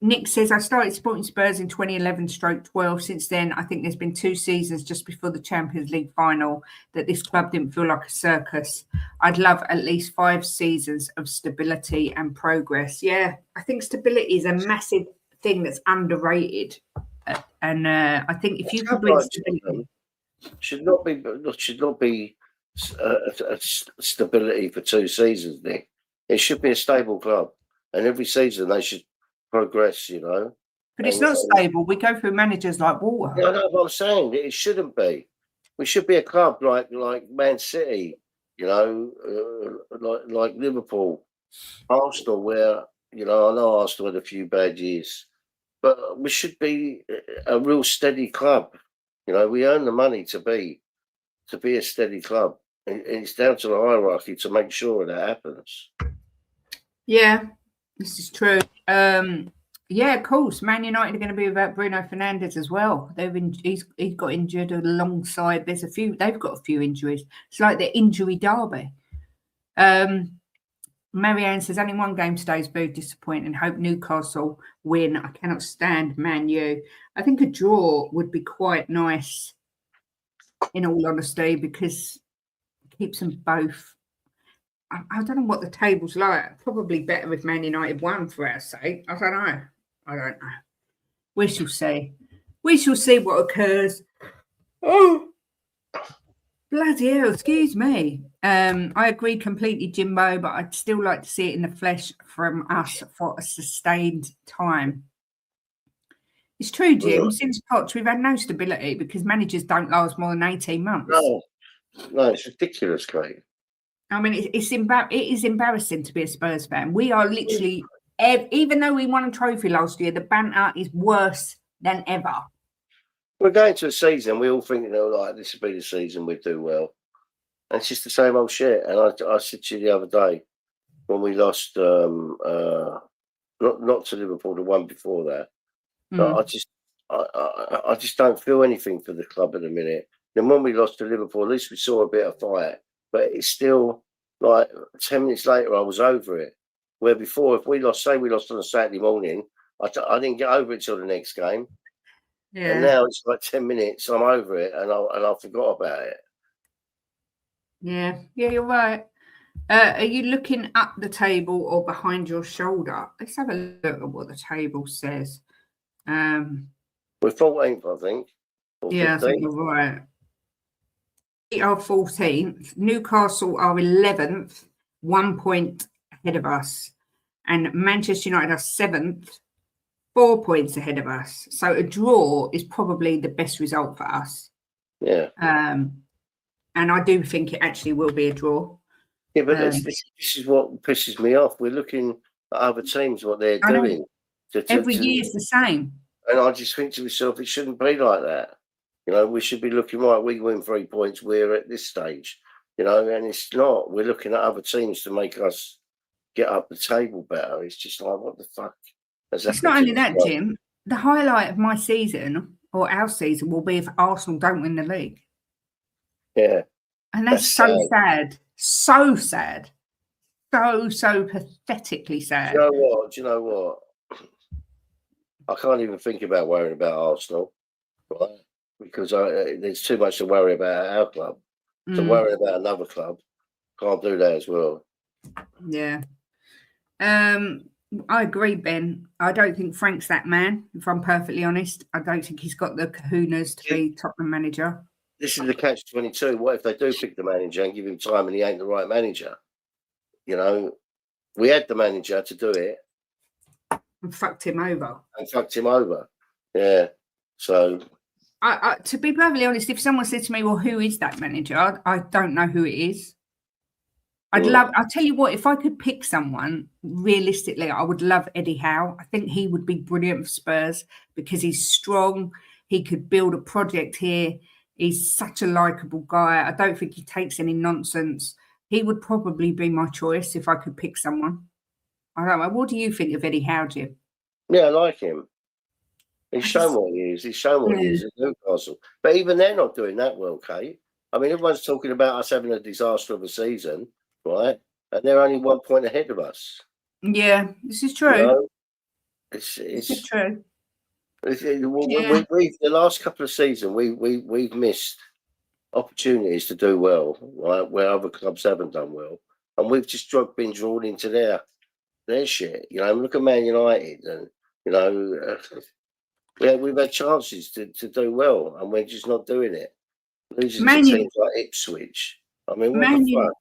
Nick says, I started supporting Spurs in 2011/12. Since then, I think there's been 2 seasons just before the Champions League final that this club didn't feel like a circus. I'd love at least 5 seasons of stability and progress. Yeah, I think stability is a massive thing that's underrated. And I think if you could bring stability... Should not be stability for 2 seasons, Nick. It should be a stable club, and every season they should progress, But it's not stable. We go through managers like water. Yeah, I know what I'm saying. It shouldn't be. We should be a club like Man City, like Liverpool, Arsenal, where You know, I know Arsenal had a few bad years, but we should be a real steady club. You know, we earn the money to be a steady club. And it's down to the hierarchy to make sure that happens. Yeah, this is true. Yeah, of course. Man United are going to be without Bruno Fernandes as well. He's got injured alongside. They've got a few injuries. It's like the injury derby. Marianne says only one game today is very disappointing. Hope Newcastle win. I cannot stand Man U. I think a draw would be quite nice, in all honesty, because it keeps them both. I don't know what the table's like. Probably better if Man United won for our sake. I don't know. We shall see. We shall see what occurs. Oh, bloody hell, excuse me. I agree completely, Jimbo, but I'd still like to see it in the flesh from us for a sustained time. It's true, Jim. Since Poch, we've had no stability because managers don't last more than 18 months. No, it's ridiculous, Kate. I mean, it is embarrassing to be a Spurs fan. We are literally, even though we won a trophy last year, the banter is worse than ever. We're going to a season, we all think, like, this will be the season we do well. And it's just the same old shit. And I said to you the other day, when we lost, not to Liverpool, the one before that, but I just don't feel anything for the club at the minute. Then when we lost to Liverpool, at least we saw a bit of fight. But it's still, like, 10 minutes later, I was over it. Where before, if we lost on a Saturday morning, I didn't get over it till the next game. Yeah. And now it's like 10 minutes, I'm over it, and I forgot about it. Yeah, you're right. Are you looking up the table or behind your shoulder? Let's have a look at what the table says. We're 14th, I think. Yeah, 15th. I think you're right. We are 14th. Newcastle are 11th, 1 point ahead of us. And Manchester United are 7th, 4 points ahead of us. So a draw is probably the best result for us. Yeah. And I do think it actually will be a draw. Yeah, but this is what pisses me off. We're looking at other teams, what they're doing. Every year is the same. And I just think to myself, it shouldn't be like that. You know, we should be looking, right, we win 3 points, we're at this stage. You know, and it's not. We're looking at other teams to make us get up the table better. It's just like, what the fuck? It's not only that, Jim. The highlight of my season, or our season, will be if Arsenal don't win the league. Yeah. And that's so sad. So sad. So pathetically sad. Do you know what? I can't even think about worrying about Arsenal, right? Because there's too much to worry about at our club. To worry about another club, can't do that as well. Yeah. I agree, Ben. I don't think Frank's that man, if I'm perfectly honest. I don't think he's got the kahunas to be Tottenham manager. This is the catch-22. What if they do pick the manager and give him time and he ain't the right manager? You know, we had the manager to do it. And fucked him over. Yeah. So... I to be perfectly honest, if someone said to me, well, who is that manager? I don't know who it is. I'll tell you what, if I could pick someone, realistically, I would love Eddie Howe. I think he would be brilliant for Spurs because he's strong. He could build a project here. He's such a likeable guy. I don't think he takes any nonsense. He would probably be my choice if I could pick someone. I don't know. What do you think of Eddie Howe, Jim? Yeah, I like him. He's shown what he is. He's shown what he is at Newcastle. But even they're not doing that well, Kate. I mean, everyone's talking about us having a disaster of a season, right? And they're only 1 point ahead of us. Yeah, this is true. You know? This is true. The last couple of seasons, we've missed opportunities to do well, right? Where other clubs haven't done well. And we've just been drawn into their shit. You know, look at Man United and, you know... we've had chances to do well, and we're just not doing it. Losing to teams like Ipswich. I mean, what the fuck?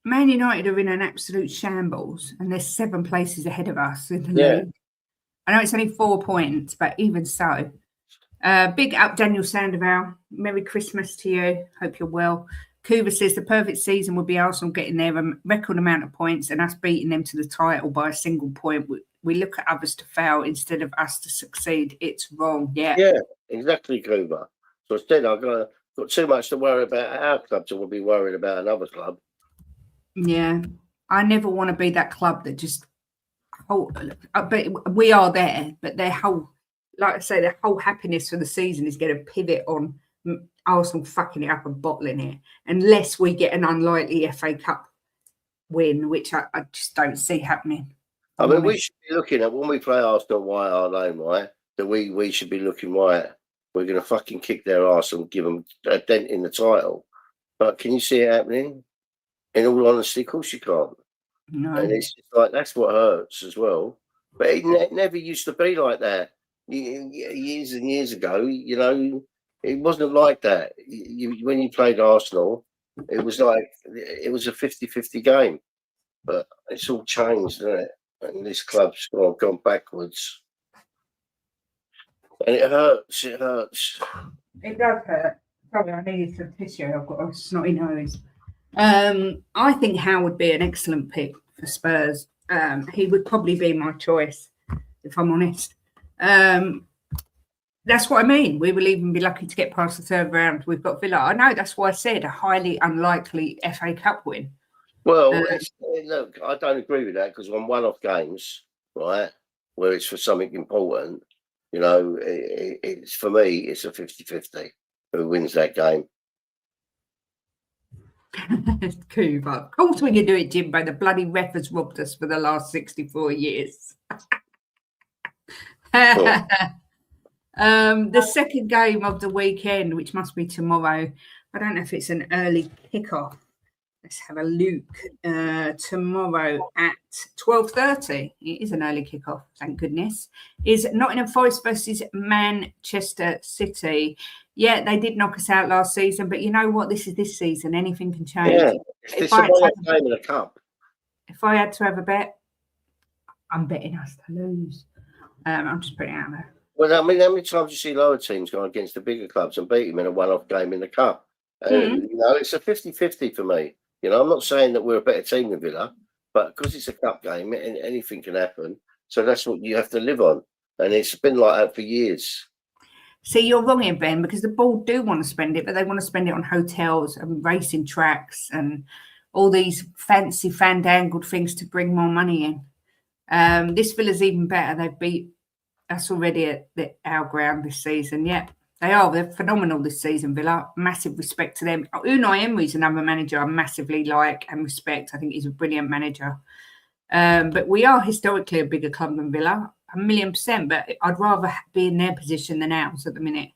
Man United are in an absolute shambles, and they're 7 places ahead of us in the league. I know it's only 4 points, but even so. Big up, Daniel Sandoval. Merry Christmas to you. Hope you're well. Kuba says the perfect season would be Arsenal getting their record amount of points and us beating them to the title by a single point we look at others to fail instead of us to succeed. It's wrong. Yeah. Yeah, exactly, Cooper. So instead, I've got too much to worry about at our club to be worried about another club. Yeah. I never want to be that club that just but we are there, but their whole, like I say, their whole happiness for the season is going to pivot on Arsenal fucking it up and bottling it, unless we get an unlikely FA Cup win, which I just don't see happening. I mean, we should be looking at when we play Arsenal White Hart Lane, right? That we should be looking right. We're going to fucking kick their arse and give them a dent in the title. But can you see it happening? In all honesty, of course you can't. No. And it's just like, that's what hurts as well. But it never used to be like that. Years and years ago, you know, it wasn't like that. When you played Arsenal, it was like, it was a 50-50 game. But it's all changed, isn't it? And this club's gone backwards. And it hurts. It hurts. It does hurt. Sorry, I needed some tissue. I've got a snotty nose. I think Howe would be an excellent pick for Spurs. He would probably be my choice, if I'm honest. That's what I mean. We will even be lucky to get past the third round. We've got Villa. I know, that's why I said a highly unlikely FA Cup win. Well, look, I don't agree with that because on one-off games, right, where it's for something important, you know, it's for me, it's a 50-50 who wins that game. Coover. Of course we can do it, Jimbo. The bloody ref has robbed us for the last 64 years. Cool. The second game of the weekend, which must be tomorrow. I don't know if it's an early kickoff. Let's have a look. Tomorrow at 12:30. It is an early kickoff, thank goodness. Is Nottingham Forest versus Manchester City. Yeah, they did knock us out last season, but you know what? This is this season. Anything can change. Yeah, it's a one-off game in a cup. If I had to have a bet, I'm betting us to lose. I'm just putting it out there. Well, I mean, how many times you see lower teams go against the bigger clubs and beat them in a one-off game in the cup? You know, it's a 50-50 for me. You know, I'm not saying that we're a better team than Villa, but because it's a cup game, anything can happen. So that's what you have to live on. And it's been like that for years. See, you're wrong here, Ben, because the board do want to spend it, but they want to spend it on hotels and racing tracks and all these fancy fandangled things to bring more money in. This Villa's even better. They've beat us already at our ground this season. Yeah, they are. They're phenomenal this season, Villa. Massive respect to them. Unai Emery's another manager I massively like and respect. I think he's a brilliant manager. But we are historically a bigger club than Villa, 1,000,000%. But I'd rather be in their position than ours at the minute.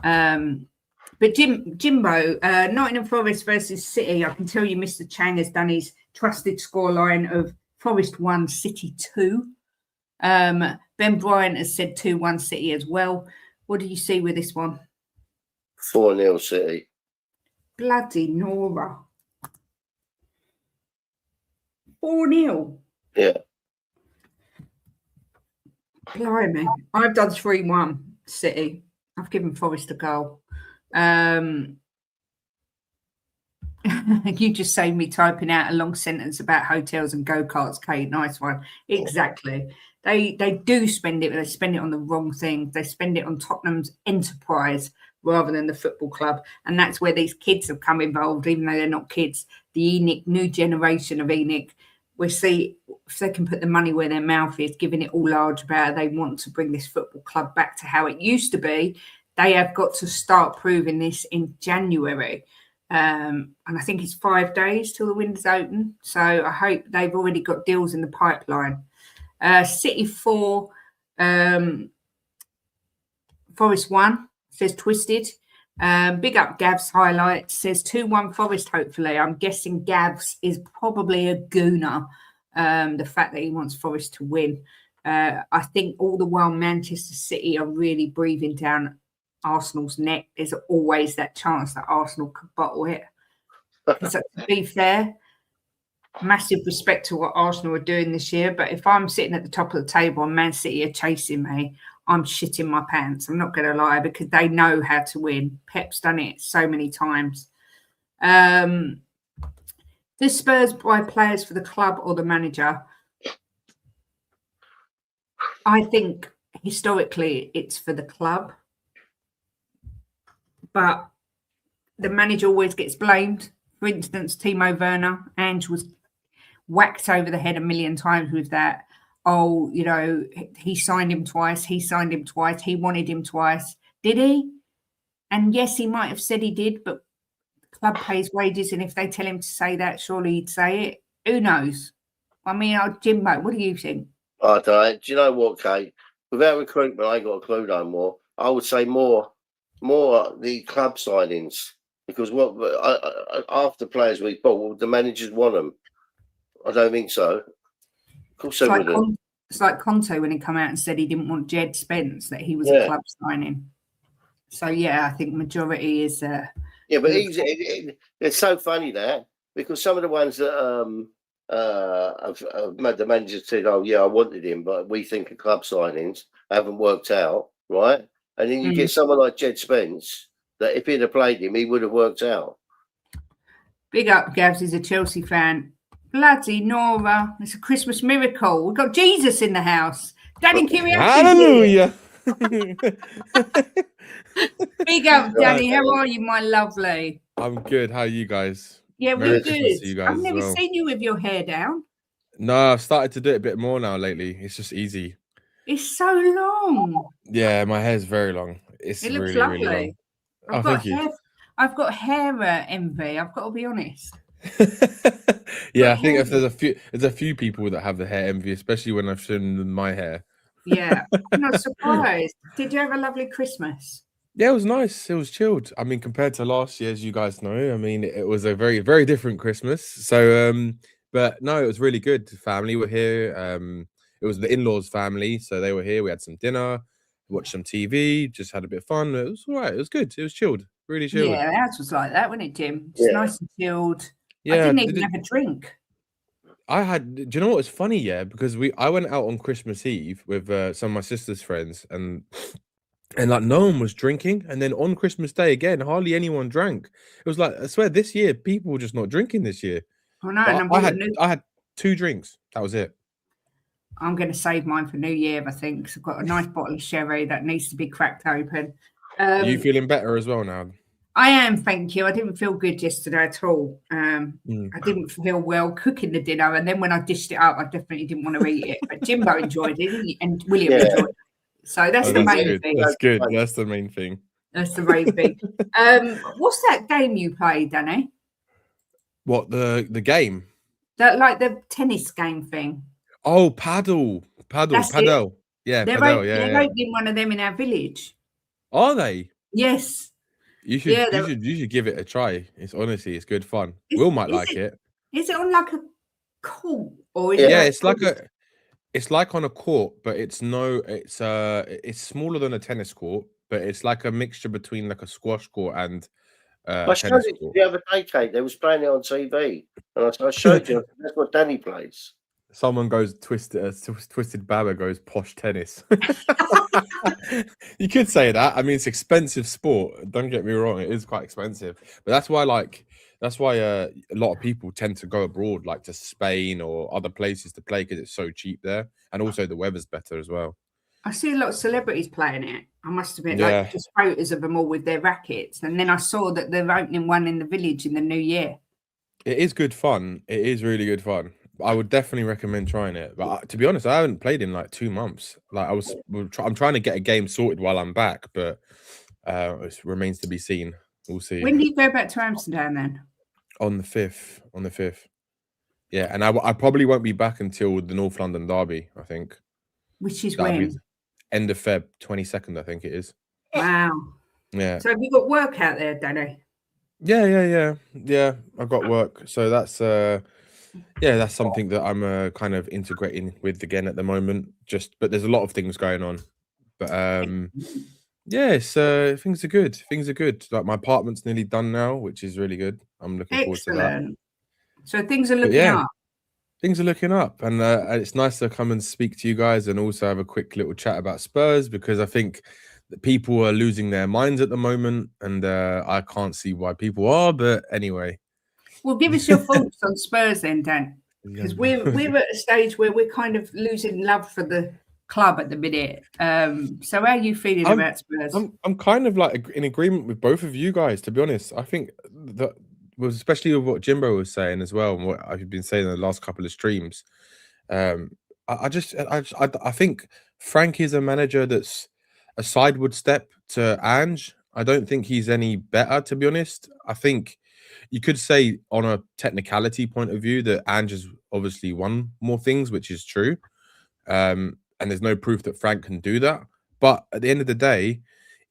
But Jimbo, Nottingham Forest versus City. I can tell you Mr. Chang has done his trusted scoreline of Forest 1, City 2. Ben Bryant has said 2-1 City as well. What do you see with this one? 4-0 City. Bloody Nora. 4-0. Yeah. Blimey. I've done 3-1 City. I've given Forest a goal. You just saved me typing out a long sentence about hotels and go-karts, Kate. Nice one. Exactly. They do spend it, but they spend it on the wrong thing. They spend it on Tottenham's enterprise rather than the football club. And that's where these kids have come involved, even though they're not kids. The ENIC, new generation of ENIC, we see if they can put the money where their mouth is, giving it all large about they want to bring this football club back to how it used to be. They have got to start proving this in January. And I think it's 5 days till the window's open. So I hope they've already got deals in the pipeline. City 4, Forest 1, says Twisted. Big up Gav's highlight, says 2-1 Forest, hopefully. I'm guessing Gav's is probably a gooner, the fact that he wants Forest to win. I think all the while Manchester City are really breathing down Arsenal's neck. There's always that chance that Arsenal could bottle it. So to be fair, massive respect to what Arsenal are doing this year, but if I'm sitting at the top of the table and Man City are chasing me, I'm shitting my pants. I'm not going to lie, because they know how to win. Pep's done it so many times. Does Spurs buy players for the club or the manager? I think historically it's for the club, but the manager always gets blamed. For instance, Timo Werner, Ange was whacked over the head a million times with that. Oh, you know, he signed him twice. He signed him twice. He wanted him twice. Did he? And yes, he might have said he did, but the club pays wages. And if they tell him to say that, surely he'd say it. Who knows? I mean, Jimbo, what do you think? I don't know. Do you know what, Kate? Without recruitment, I ain't got a clue no more. I would say more the club signings, because after players we bought, well, the managers want them. I don't think so. Of course they wouldn't. It's like Conte when he come out and said he didn't want Jed Spence, that he was a club signing. So yeah, I think majority is. But it's so funny that, because some of the ones that the manager said, "Oh yeah, I wanted him, but we think of club signings haven't worked out, right?" And then you get someone like Jed Spence that if he'd have played him, he would have worked out. Big up, Gavs. He's a Chelsea fan. Bloody Nora! It's a Christmas miracle. We've got Jesus in the house. Danny Kiriaki. Hallelujah! Big up, Danny. How are you, my lovely? I'm good. How are you guys? Yeah, Merry we're Christmas good. to you guys I've never as well. seen you with your hair down. No, I've started to do it a bit more now lately. It's just easy. It's so long. Yeah, my hair's very long. It looks really, lovely. really long. Thank you. I've got hair envy. I've got to be honest. Yeah, I think if there's a few people that have the hair envy, especially when I've shown them my hair. Yeah, I'm not surprised. Did you have a lovely Christmas? Yeah, it was nice. It was chilled. I mean, compared to last year, as you guys know, I mean, it was a very, very different Christmas. So, but no, it was really good. Family were here. It was the in-laws' family, so they were here. We had some dinner, watched some TV, just had a bit of fun. It was all right. It was good. It was chilled. Really chilled. Yeah, ours was like that, wasn't it, Jim? Just nice and chilled. Yeah, I didn't even have a drink. Do you know what was funny? Yeah, because I went out on Christmas Eve with some of my sister's friends, and like no one was drinking. And then on Christmas Day again, hardly anyone drank. It was like, I swear, this year people were just not drinking this year. Oh no, I had 2 drinks. That was it. I'm going to save mine for New Year, I think, because I've got a nice bottle of sherry that needs to be cracked open. Are you feeling better as well now? I am, thank you. I didn't feel good yesterday at all. I didn't feel well cooking the dinner, and then when I dished it up, I definitely didn't want to eat it. But Jimbo enjoyed it, and William enjoyed it. So that's the main thing. That's good. That's the main thing. That's the main thing. What's that game you play, Danny? What, the game? Like the tennis game thing. Oh, paddle. Yeah, they're opening one of them in our village. Are they? Yes. You should give it a try. It's good fun. Will might like it. Is it on like a court or is it's like on a court, but it's smaller than a tennis court, but it's like a mixture between like a squash court and I showed it the other day, Kate. They was playing it on TV, and I showed you. That's what Danny plays. Someone goes twisted Baba goes posh tennis. You could say that. I mean, it's expensive sport. Don't get me wrong; it is quite expensive. But that's why a lot of people tend to go abroad, like to Spain or other places to play, because it's so cheap there, and also the weather's better as well. I see a lot of celebrities playing it. I must admit, like just photos of them all with their rackets, and then I saw that they're opening one in the village in the new year. It is good fun. It is really good fun. I would definitely recommend trying it. But to be honest, I haven't played in like 2 months. Like I'm trying to get a game sorted while I'm back, but it remains to be seen. We'll see. When do you go back to Amsterdam then? On the 5th. Yeah, and I probably won't be back until the North London Derby, I think. Which is when? End of Feb, 22nd, I think it is. Wow. Yeah. So have you got work out there, Danny? Yeah. I've got work. So that's that's something that I'm kind of integrating with again at the moment. But there's a lot of things going on. But things are good. Like my apartment's nearly done now, which is really good. I'm looking forward to that. So things are looking up. Things are looking up, and it's nice to come and speak to you guys and also have a quick little chat about Spurs, because I think that people are losing their minds at the moment, and I can't see why people are. But anyway, well, give us your thoughts on Spurs then, Dan, because we're at a stage where we're kind of losing love for the club at the minute. So how are you feeling about Spurs? I'm kind of like in agreement with both of you guys, to be honest. I think that was especially with what Jimbo was saying as well, and what I've been saying in the last couple of streams. I think Frank is a manager that's a sideward step to Ange. I don't think he's any better, to be honest. I think you could say on a technicality point of view that Ange has obviously won more things, which is true. And there's no proof that Frank can do that. But at the end of the day,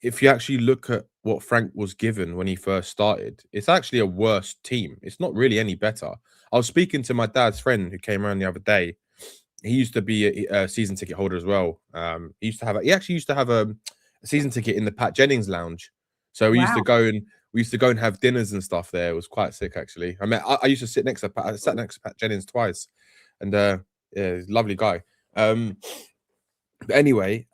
if you actually look at what Frank was given when he first started, it's actually a worse team. It's not really any better. I was speaking to my dad's friend who came around the other day. He used to be a season ticket holder as well. He actually used to have a season ticket in the Pat Jennings lounge. So we used to go and have dinners and stuff there. It was quite sick, actually. I mean, I used to sit next to Pat. I sat next to Pat Jennings twice, and yeah, he's a lovely guy. But anyway,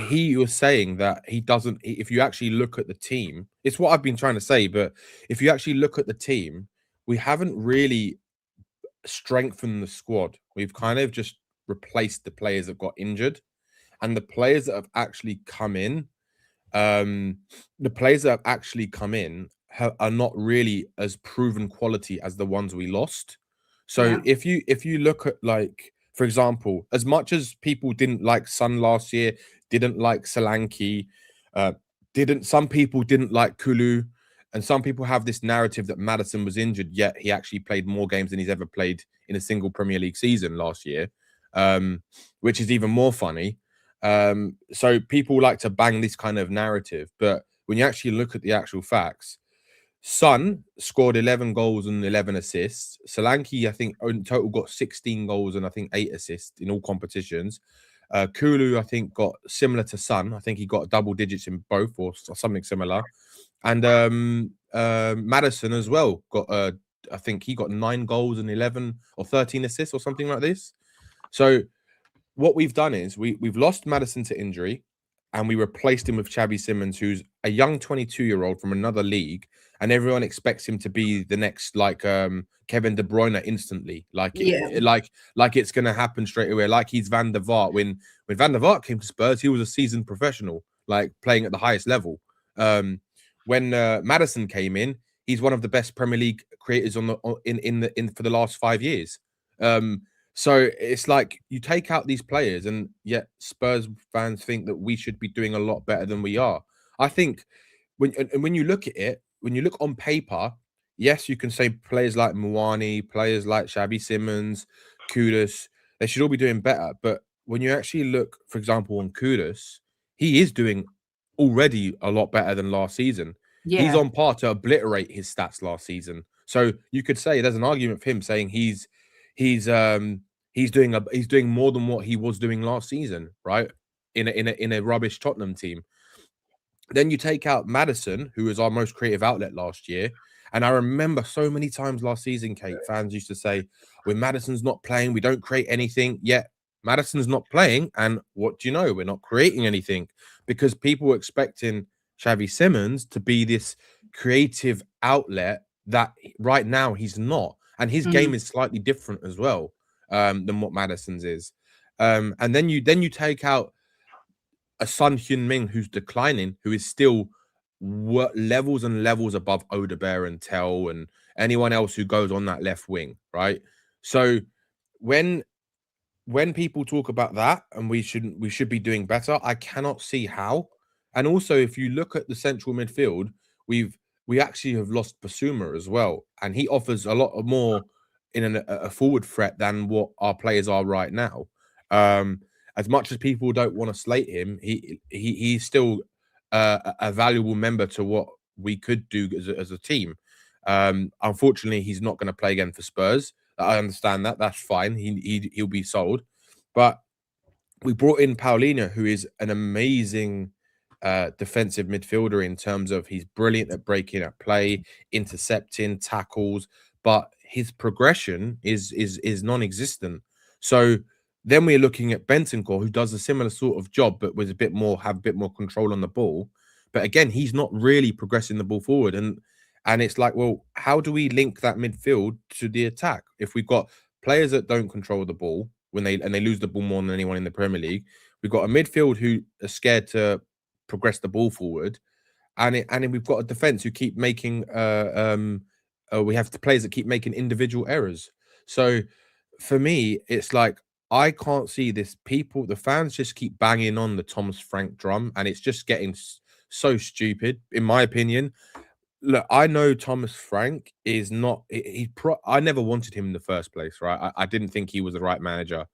he was saying that he doesn't. If you actually look at the team, it's what I've been trying to say. But if you actually look at the team, we haven't really strengthened the squad. We've kind of just replaced the players that got injured, and the players that have actually come in, are not really as proven quality as the ones we lost. So if you look at, like, for example, as much as people didn't like Son last year, didn't like Solanke, some people didn't like Kulu, and some people have this narrative that Maddison was injured, yet he actually played more games than he's ever played in a single Premier League season last year, which is even more funny. So people like to bang this kind of narrative, but when you actually look at the actual facts, Son scored 11 goals and 11 assists. Solanke, I think, in total got 16 goals and I think 8 assists in all competitions. Kulu, I think, got similar to Son. I think he got double digits in both or something similar. And Maddison as well got, I think he got 9 goals and 11 or 13 assists or something like this. So what we've done is we've lost Maddison to injury, and we replaced him with Xavi Simons, who's a young 22-year-old from another league, and everyone expects him to be the next, like, Kevin De Bruyne instantly, like it's going to happen straight away, like he's Van der Vaart. When Van der Vaart came to Spurs, he was a seasoned professional, like playing at the highest level. When Maddison came in, he's one of the best Premier League creators for the last 5 years. So it's like you take out these players, and yet Spurs fans think that we should be doing a lot better than we are. I think when you look at it, when you look on paper, yes, you can say players like Muani, players like Xavi Simons, Kudus, they should all be doing better. But when you actually look, for example, on Kudus, he is doing already a lot better than last season. Yeah. He's on par to obliterate his stats last season. So you could say there's an argument for him saying he's doing more than what he was doing last season, right? In a rubbish Tottenham team. Then you take out Maddison, who was our most creative outlet last year. And I remember so many times last season, Kate, fans used to say, when Maddison's not playing, we don't create anything. Yet Maddison's not playing, and what do you know? We're not creating anything, because people were expecting Xavi Simons to be this creative outlet that right now he's not. And his game is slightly different as well than what Maddison's is. And then you take out a Son Heung-min who's declining, who is still levels and levels above Odegaard and Tell and anyone else who goes on that left wing, right? So when people talk about that and we should be doing better, I cannot see how. And also, if you look at the central midfield, we actually have lost Basuma as well, and he offers a lot more in a forward threat than what our players are right now. As much as people don't want to slate him, he's still a valuable member to what we could do as a team. Unfortunately, he's not going to play again for Spurs. I understand that. That's fine. He'll be sold. But we brought in Paulinho, who is an amazing defensive midfielder in terms of he's brilliant at breaking up play, intercepting, tackles, but his progression is non-existent. So then we're looking at Bentancur, who does a similar sort of job, but with have a bit more control on the ball. But again, he's not really progressing the ball forward. And it's like, well, how do we link that midfield to the attack? If we've got players that don't control the ball, when they lose the ball more than anyone in the Premier League. We've got a midfield who are scared to progress the ball forward, and then we've got a defense who keep making we have the players that keep making individual errors. So for me, it's like I can't see this. The fans just keep banging on the Thomas Frank drum, and it's just getting so stupid, in my opinion. Look, I know Thomas Frank is not. I never wanted him in the first place, right? I didn't think he was the right manager,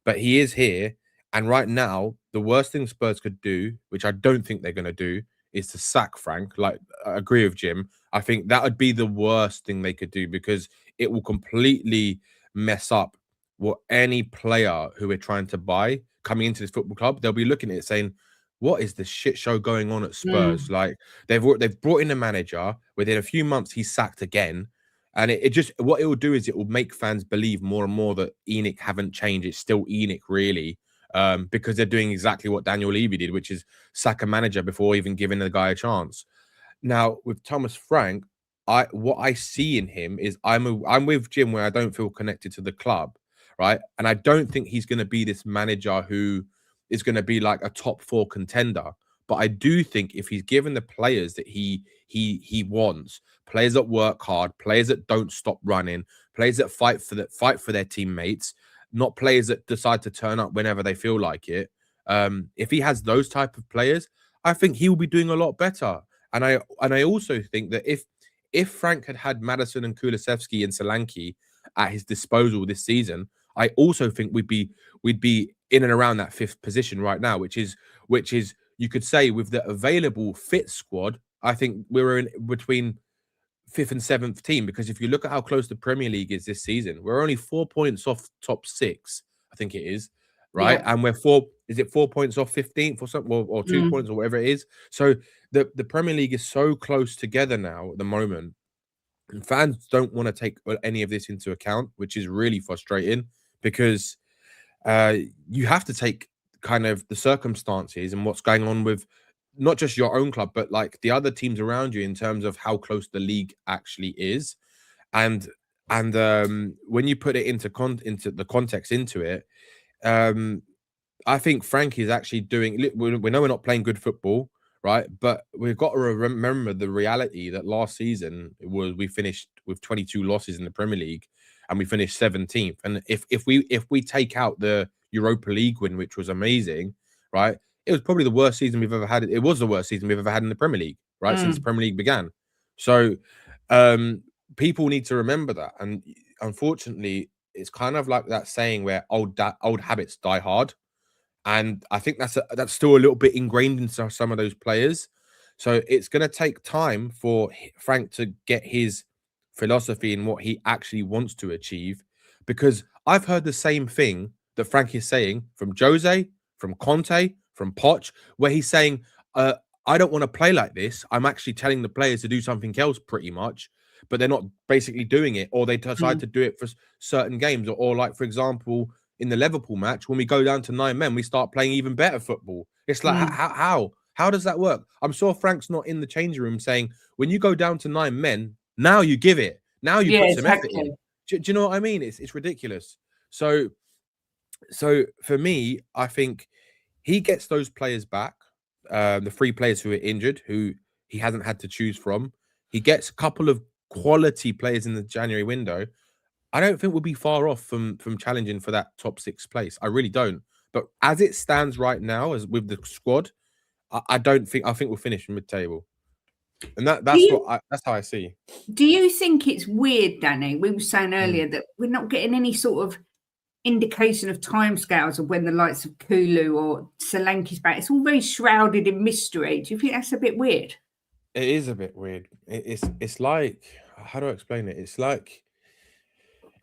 but he is here, and right now, the worst thing Spurs could do, which I don't think they're going to do, is to sack Frank. Like, I agree with Jim. I think that would be the worst thing they could do because it will completely mess up what any player who we're trying to buy coming into this football club. They'll be looking at it saying, what is the shit show going on at Spurs? Like they've brought in a manager. Within a few months, he's sacked again, and it just what it will do is it will make fans believe more and more that ENIC haven't changed. It's still ENIC, really, because they're doing exactly what Daniel Levy did, which is sack a manager before even giving the guy a chance. Now with Thomas Frank, what I see in him is I'm with Jim where I don't feel connected to the club, right? And I don't think he's going to be this manager who is going to be like a top 4 contender. But I do think if he's given the players that he wants, players that work hard, players that don't stop running, players that fight for their teammates, not players that decide to turn up whenever they feel like it. If he has those type of players, I think he will be doing a lot better. And I also think that if Frank had Maddison and Kulusevski and Solanke at his disposal this season, I also think we'd be in and around that 5th position right now, which is you could say with the available fit squad, I think we're in between 5th and 7th team, because if you look at how close the Premier League is this season, we're only 4 points off top 6, I think it is, right? Yeah. And we're 4 points off 15th or something, or 2 points or whatever it is. So the Premier League is so close together now at the moment, and fans don't want to take any of this into account, which is really frustrating because you have to take kind of the circumstances and what's going on with not just your own club, but like the other teams around you in terms of how close the league actually is. And when you put it into the context into it, I think Frank is actually doing. We know we're not playing good football, right? But we've got to remember the reality that last season we finished with 22 losses in the Premier League, and we finished 17th. And if we take out the Europa League win, which was amazing, right? It was probably the worst season we've ever had. It was the worst season we've ever had in the Premier League, right? Since the Premier League began. So people need to remember that. And unfortunately, it's kind of like that saying where old habits die hard. And I think that's still a little bit ingrained in some of those players. So it's going to take time for Frank to get his philosophy and what he actually wants to achieve. Because I've heard the same thing that Frank is saying from Jose, from Conte, from Poch, where he's saying, I don't want to play like this. I'm actually telling the players to do something else pretty much, but they're not basically doing it, or they decide to do it for certain games. Or like, for example, in the Liverpool match, when we go down to 9 men, we start playing even better football. It's like, how does that work? I'm sure Frank's not in the changing room saying, when you go down to 9 men, now you give it. Now you put some effort in. Do you know what I mean? It's ridiculous. So for me, I think he gets those players back, the 3 players who are injured, who he hasn't had to choose from. He gets a couple of quality players in the January window. I don't think we'll be far off from challenging for that top 6 place. I really don't. But as it stands right now, as with the squad, I think we'll finish mid-table, and that's how I see. Do you think it's weird, Danny? We were saying earlier that we're not getting any sort of indication of timescales of when the likes of Kulu or Solanke's back. It's all very shrouded in mystery. Do you think that's a bit weird? It is a bit weird. It's like, how do I explain it? It's like,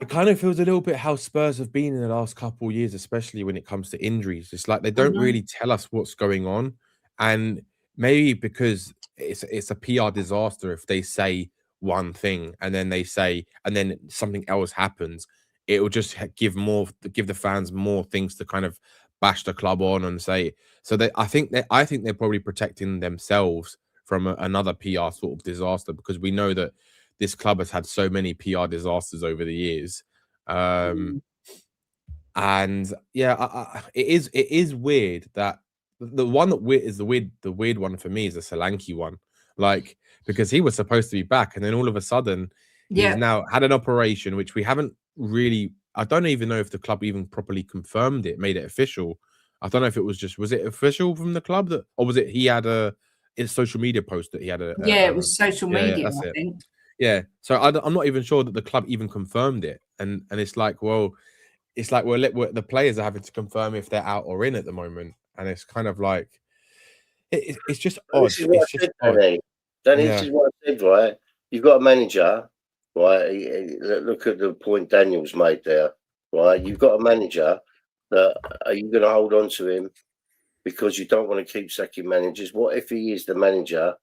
it kind of feels a little bit how Spurs have been in the last couple of years, especially when it comes to injuries. It's like they don't really tell us what's going on, and maybe because it's a PR disaster if they say one thing and then something else happens. It will just give the fans more things to kind of bash the club on and say. So I think they're probably protecting themselves from another PR sort of disaster, because we know that this club has had so many PR disasters over the years. And yeah, it is weird that the one that is the weird one for me is the Solanke one, like because he was supposed to be back, and then all of a sudden he's Yeah. now had an operation, which we haven't really. I don't even know if the club even properly confirmed it, made it official. I don't know if it was it official from the club that, or was it he had a social media post that he had Yeah, it was social yeah, media, that's I it. think. Yeah, so I'm not even sure that the club even confirmed it, and it's like, well, the players are having to confirm if they're out or in at the moment, and it's kind of like it's just odd. This is what It's I just said, odd. Danny. Danny, this Yeah, is what I said, right? You've got a manager, right? Look at the point Daniel's made there, right? You've got a manager that are you going to hold on to him because you don't want to keep sacking managers? What if he is the manager,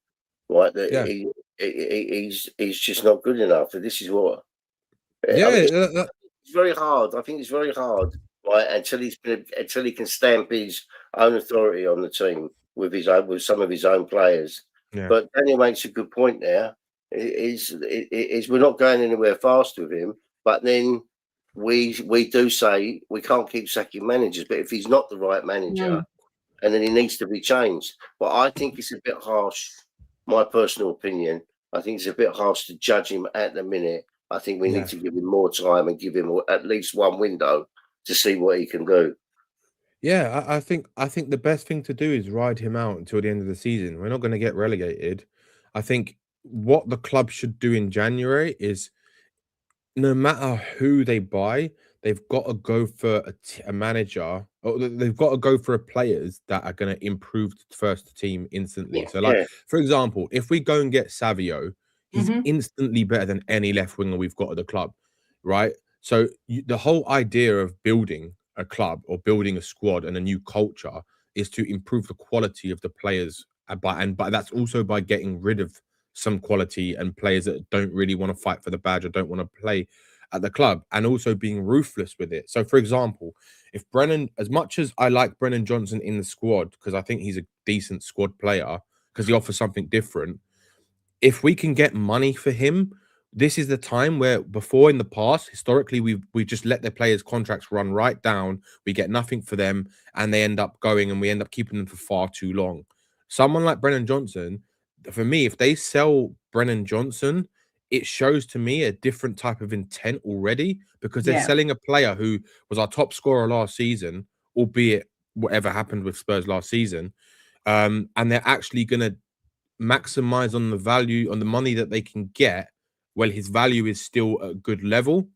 right? That yeah, he's just not good enough. This is what I mean. yeah. It's very hard. I think it's very hard, right? Until he can stamp his own authority on the team with some of his own players. Yeah. But Daniel makes a good point there. Is we're not going anywhere fast with him, but then we do say we can't keep sacking managers. But if he's not the right manager, and then he needs to be changed. But I think it's a bit harsh. My personal opinion. I think it's a bit harsh to judge him at the minute. I think we Yeah. need to give him more time and give him at least one window to see what he can do. Yeah, I think the best thing to do is ride him out until the end of the season. We're not going to get relegated. I think what the club should do in January is no matter who they buy, they've got to go for a manager, or they've got to go for players that are going to improve the first team instantly. Yeah. So, like Yeah, for example, if we go and get Savio, he's Mhm. instantly better than any left winger we've got at the club, right? So the whole idea of building a club or building a squad and a new culture is to improve the quality of the players, but that's also by getting rid of some quality and players that don't really want to fight for the badge or don't want to play at the club, and also being ruthless with it. So, for example, if Brennan, as much as I like Brennan Johnson in the squad, because I think he's a decent squad player, because he offers something different, if we can get money for him, this is the time where before in the past, historically, we just let their players' contracts run right down. We get nothing for them, and they end up going, and we end up keeping them for far too long. Someone like Brennan Johnson, for me, if they sell Brennan Johnson, it shows to me a different type of intent already, because they're Yeah. selling a player who was our top scorer last season, albeit whatever happened with Spurs last season. And they're actually going to maximize on the value, on the money that they can get, well, his value is still at a good level,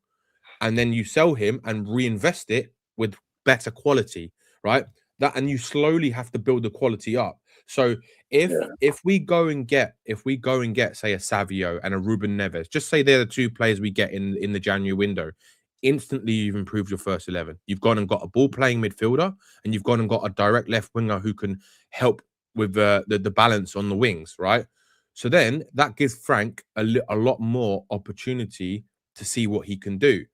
and then you sell him and reinvest it with better quality, right? That, and you slowly have to build the quality up. So yeah, if we go and get say a Savio and a Ruben Neves, just say they're the two players we get in the January window, instantly you've improved your first 11. You've gone and got a ball playing midfielder, and you've gone and got a direct left winger who can help with the balance on the wings, right? So then that gives Frank a lot more opportunity to see what he can do.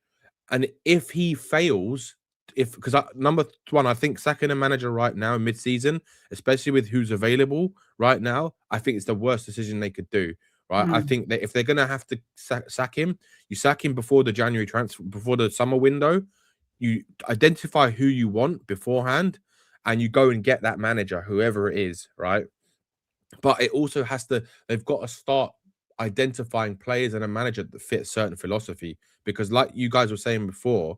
And if he fails, because number one, I think sacking a manager right now in mid-season, especially with who's available right now, I think it's the worst decision they could do. Right? I think that if they're gonna have to sack him, you sack him before the January transfer, before the summer window. You identify who you want beforehand, and you go and get that manager, whoever it is, right? But it also has to, they've got to start identifying players and a manager that fit a certain philosophy. Because, like you guys were saying before,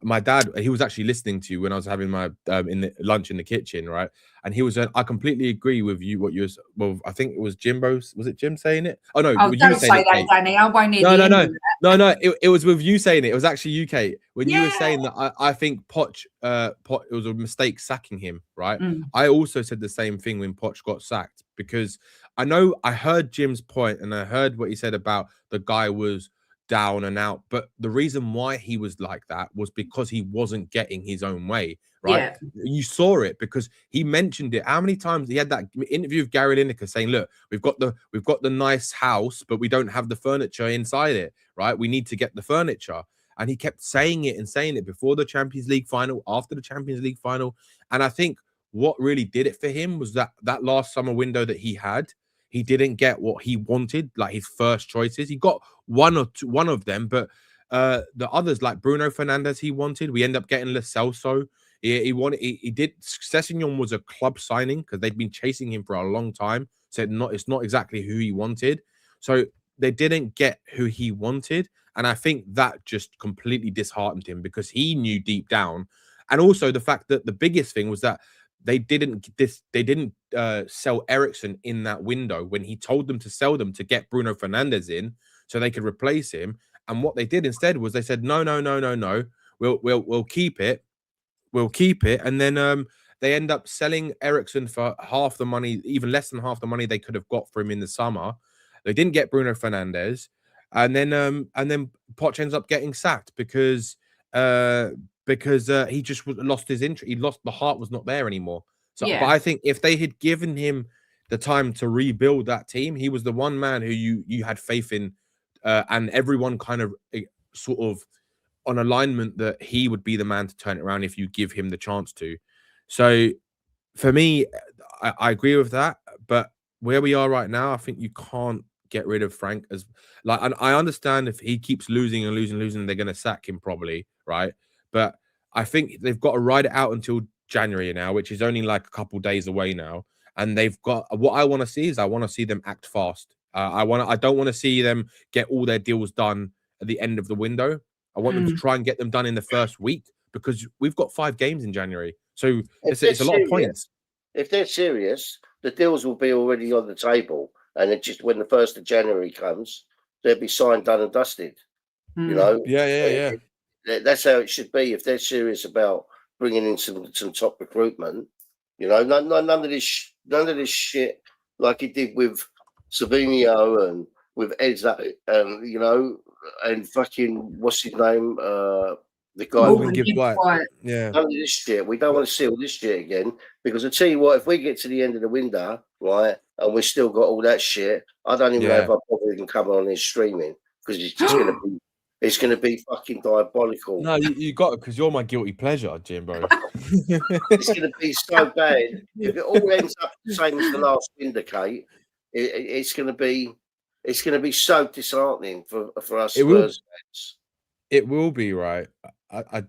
my dad, he was actually listening to you when I was having my in the lunch in the kitchen, right? And he was saying, I completely agree with you. What you was, well, I think it was Jimbo. Was it Jim saying it? Oh no, Oh, you were don't saying say it, that, Kate. Danny. I won't hear No, the no, end no, of that. no. It was with you saying it. It was actually you, Kate, when you were Yeah. saying that I think Poch, it was a mistake sacking him, right? Mm. I also said the same thing when Poch got sacked, because I know I heard Jim's point and I heard what he said about the guy was down and out, but the reason why he was like that was because he wasn't getting his own way, right? Yeah. You saw it because he mentioned it. How many times he had that interview with Gary Lineker saying, "Look, we've got the nice house, but we don't have the furniture inside it, right? We need to get the furniture." And he kept saying it before the Champions League final, after the Champions League final. And I think what really did it for him was that last summer window that he had, he didn't get what he wanted, like his first choices. He got one of them, but the others like Bruno Fernandes, he wanted. We end up getting Lo Celso. He wanted. He did. Sessegnon was a club signing because they'd been chasing him for a long time. So it's not exactly who he wanted. So they didn't get who he wanted, and I think that just completely disheartened him because he knew deep down, and also the fact that the biggest thing was that they didn't sell Ericsson in that window when he told them to sell them to get Bruno Fernandes in so they could replace him. And what they did instead was they said, no, we'll keep it. We'll keep it. And then they end up selling Ericsson for half the money, even less than half the money they could have got for him in the summer. They didn't get Bruno Fernandes. And then Poch ends up getting sacked because he just lost his interest. He lost, the heart was not there anymore. So, Yeah. but I think if they had given him the time to rebuild that team, he was the one man who you had faith in, and everyone kind of sort of on alignment that he would be the man to turn it around if you give him the chance to. So for me, I agree with that. But where we are right now, I think you can't get rid of Frank as like, and I understand if he keeps losing, they're going to sack him probably, right? But I think they've got to ride it out until January now, which is only like a couple days away now. And they've got, what I want to see is I want to see them act fast. I don't want to see them get all their deals done at the end of the window. I want them to try and get them done in the first week because we've got 5 games in January. So it's a lot of points. If they're serious, the deals will be already on the table. And it just when the 1st of January comes, they'll be signed, done and dusted. You know? Yeah. That's how it should be. If they're serious about bringing in some top recruitment, you know, none of this shit like he did with Savinio and with Eze, you know, and fucking what's his name, the guy Morgan Gibbs White. Yeah. None of this shit. We don't want to see all this shit again because I tell you what, if we get to the end of the window, right, and we still got all that shit, I don't even know if I'll probably even come on this streaming because it's just going to be fucking diabolical. No, you got it because you're my guilty pleasure, Jimbo. It's going to be so bad if it all ends up the same as the last window, Kate. It's going to be so disheartening for us Spurs fans. It will be, right. I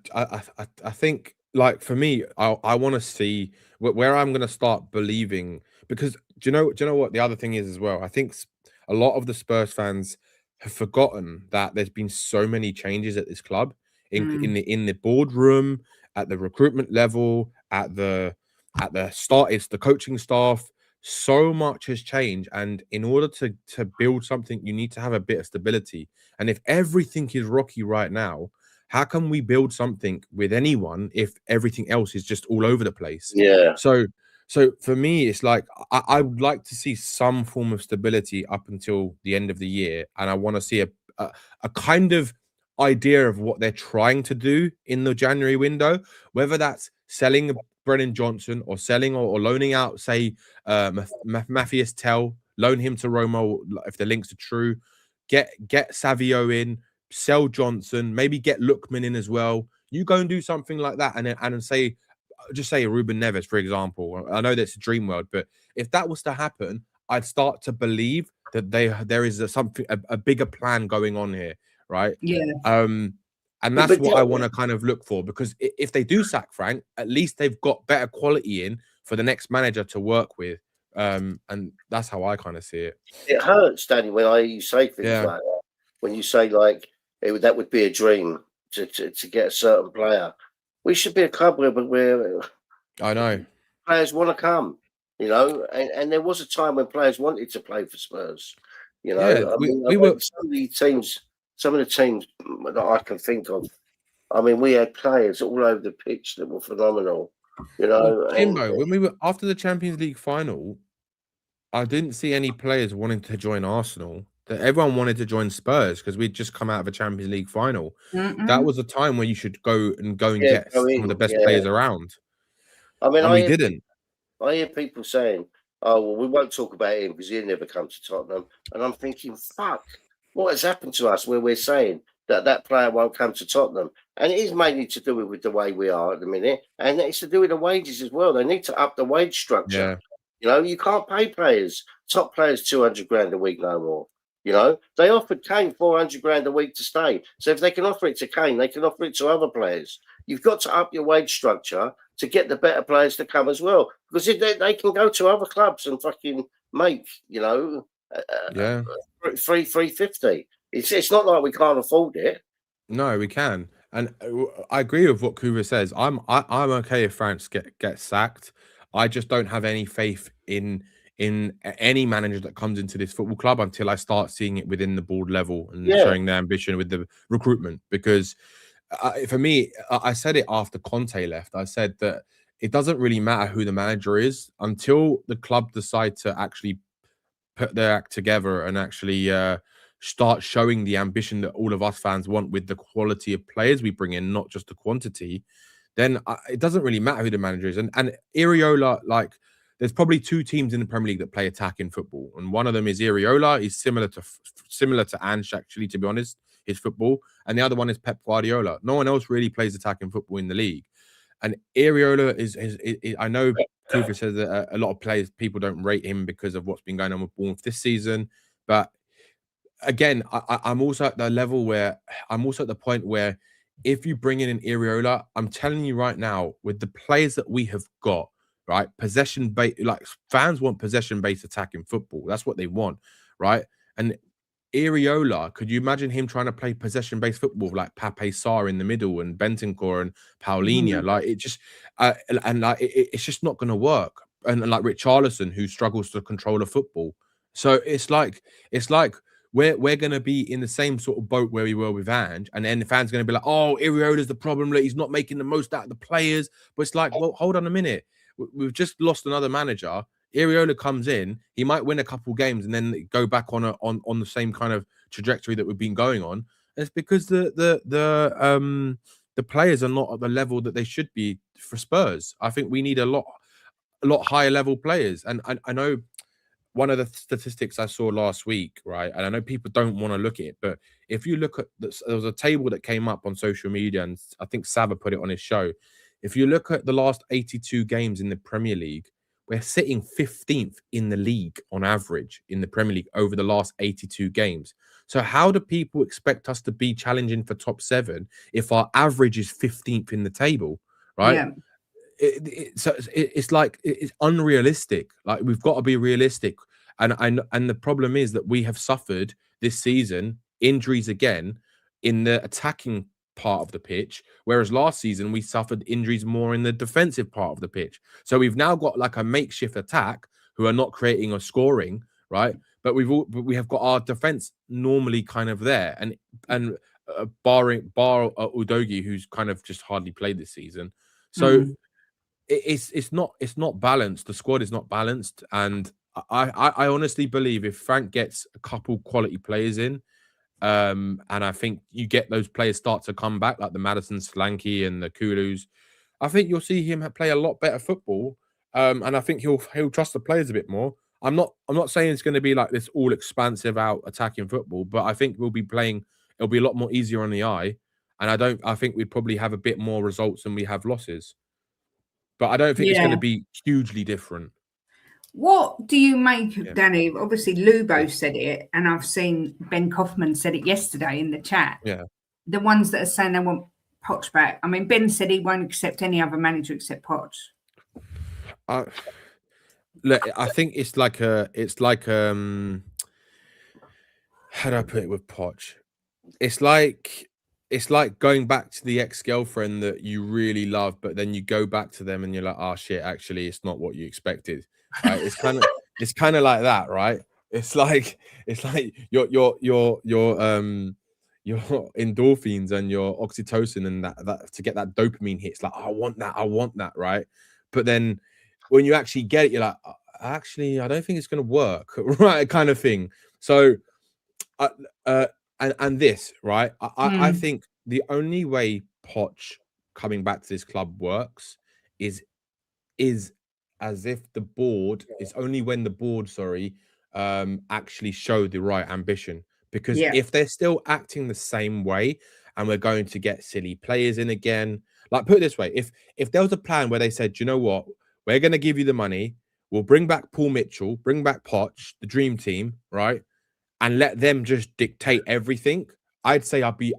think, like, for me, I want to see where I'm going to start believing, because do you know what the other thing is as well? I think a lot of the Spurs fans have forgotten that there's been so many changes at this club in the boardroom, at the recruitment level, at the start, it's the coaching staff. So much has changed, and in order to build something, you need to have a bit of stability. And if everything is rocky right now, how can we build something with anyone if everything else is just all over the place? Yeah. So for me, it's like I would like to see some form of stability up until the end of the year, and I want to see a kind of idea of what they're trying to do in the January window, whether that's selling Brennan Johnson or selling or loaning out, say, Matthias Tell, loan him to Roma if the links are true, get Savio in, sell Johnson, maybe get Lookman in as well. You go and do something like that, and say, just say Ruben Neves, for example. I know that's a dream world, but if that was to happen, I'd start to believe that there is a bigger plan going on here, right? Yeah. And that's what I want to kind of look for, because if they do sack Frank, at least they've got better quality in for the next manager to work with. And that's how I kind of see it. It hurts, Danny, when I hear you say things like that. When you say like that would be a dream to get a certain player. We should be a club where I know players want to come, you know, and there was a time when players wanted to play for Spurs. You know, yeah, we were some of the teams that I can think of. I mean, we had players all over the pitch that were phenomenal. You know, well, Jimbo, when we were after the Champions League final, I didn't see any players wanting to join Arsenal. That everyone wanted to join Spurs because we'd just come out of a Champions League final. That was a time where you should go and get some of the best players around. I mean, we didn't. I hear people saying, "Oh, well, we won't talk about him because he'll never come to Tottenham." And I'm thinking, "Fuck, what has happened to us where we're saying that player won't come to Tottenham?" And it is mainly to do with the way we are at the minute, and it's to do with the wages as well. They need to up the wage structure. Yeah. You know, you can't pay top players 200 grand a week no more. You know, they offered Kane 400 grand a week to stay. So if they can offer it to Kane, they can offer it to other players. You've got to up your wage structure to get the better players to come as well, because if they can go to other clubs and fucking make, you know, Yeah. 350. It's not like we can't afford it. No, we can, and I agree with what Kuva says. I'm okay if France gets sacked. I just don't have any faith in any manager that comes into this football club until I start seeing it within the board level and Yeah. showing their ambition with the recruitment. Because for me, I said it after Conte left. I said that it doesn't really matter who the manager is until the club decide to actually put their act together and actually start showing the ambition that all of us fans want with the quality of players we bring in, not just the quantity. Then it doesn't really matter who the manager is. And Iriola, like, there's probably two teams in the Premier League that play attacking football, and one of them is Iriola. He's similar to Ange, actually, to be honest, his football, and the other one is Pep Guardiola. No one else really plays attacking football in the league. And Iriola is I know Kufa says that a lot of players, people don't rate him because of what's been going on with Bournemouth this season. But again, I'm also at the level where I'm also at the point where if you bring in an Iriola, I'm telling you right now, with the players that we have got, right, possession based, like fans want possession based attacking football. That's what they want, right? And Iriola, could you imagine him trying to play possession-based football like Pape Sarr in the middle and Bentancur and Paulinho? Like it just it's just not going to work. And like Richarlison, who struggles to control a football. So it's like we're going to be in the same sort of boat where we were with Ange, and then the fans are going to be like, "Oh, Iriola's the problem. Like, he's not making the most out of the players." But it's like, well, hold on a minute. We've just lost another manager. Iriola comes in, he might win a couple games and then go back on the same kind of trajectory that we've been going on. And it's because the players are not at the level that they should be for Spurs. I think we need a lot higher level players. And I know one of the statistics I saw last week, right? And I know people don't want to look at it, but if you look at this, there was a table that came up on social media, and I think Sava put it on his show. If you look at the last 82 games in the Premier League, we're sitting 15th in the league on average in the Premier League over the last 82 games. So how do people expect us to be challenging for top 7 if our average is 15th in the table, right? Yeah. It's like it's unrealistic. Like, we've got to be realistic, and the problem is that we have suffered this season injuries again in the attacking part of the pitch, whereas last season we suffered injuries more in the defensive part of the pitch. So we've now got like a makeshift attack who are not creating or scoring, right? But we have got our defense normally kind of there, and bar Udogi, who's kind of just hardly played this season. So it's not balanced. The squad is not balanced, and I honestly believe if Frank gets a couple quality players in, and I think you get those players start to come back, like the Madison Slanky and the Kulus, I think you'll see him play a lot better football. And I think he'll trust the players a bit more. I'm not saying it's going to be like this all expansive out attacking football, but I think we'll be playing. It'll be a lot more easier on the eye, and I think we'd probably have a bit more results than we have losses. But I don't think it's going to be hugely different. What do you make of Danny? Obviously, Lubo said it, and I've seen Ben Kaufman said it yesterday in the chat. Yeah. The ones that are saying they want Poch back. I mean, Ben said he won't accept any other manager except Poch. Look, I think it's like how do I put it with Poch? It's like going back to the ex-girlfriend that you really love, but then you go back to them and you're like, oh shit, actually it's not what you expected. Right? It's kind of like that, right? It's like your endorphins and your oxytocin and that to get that dopamine hit. It's like, oh, I want that, right? But then when you actually get it, you're like, actually, I don't think it's gonna work, right? Kind of thing. So and this, right? I think the only way Poch coming back to this club works is as if the board is only when the board, actually show the right ambition. Because if they're still acting the same way and we're going to get silly players in again, like, put it this way, if there was a plan where they said, you know what, we're going to give you the money, we'll bring back Paul Mitchell, bring back Poch, the dream team, right? and let them just dictate everything, I'd say I'd be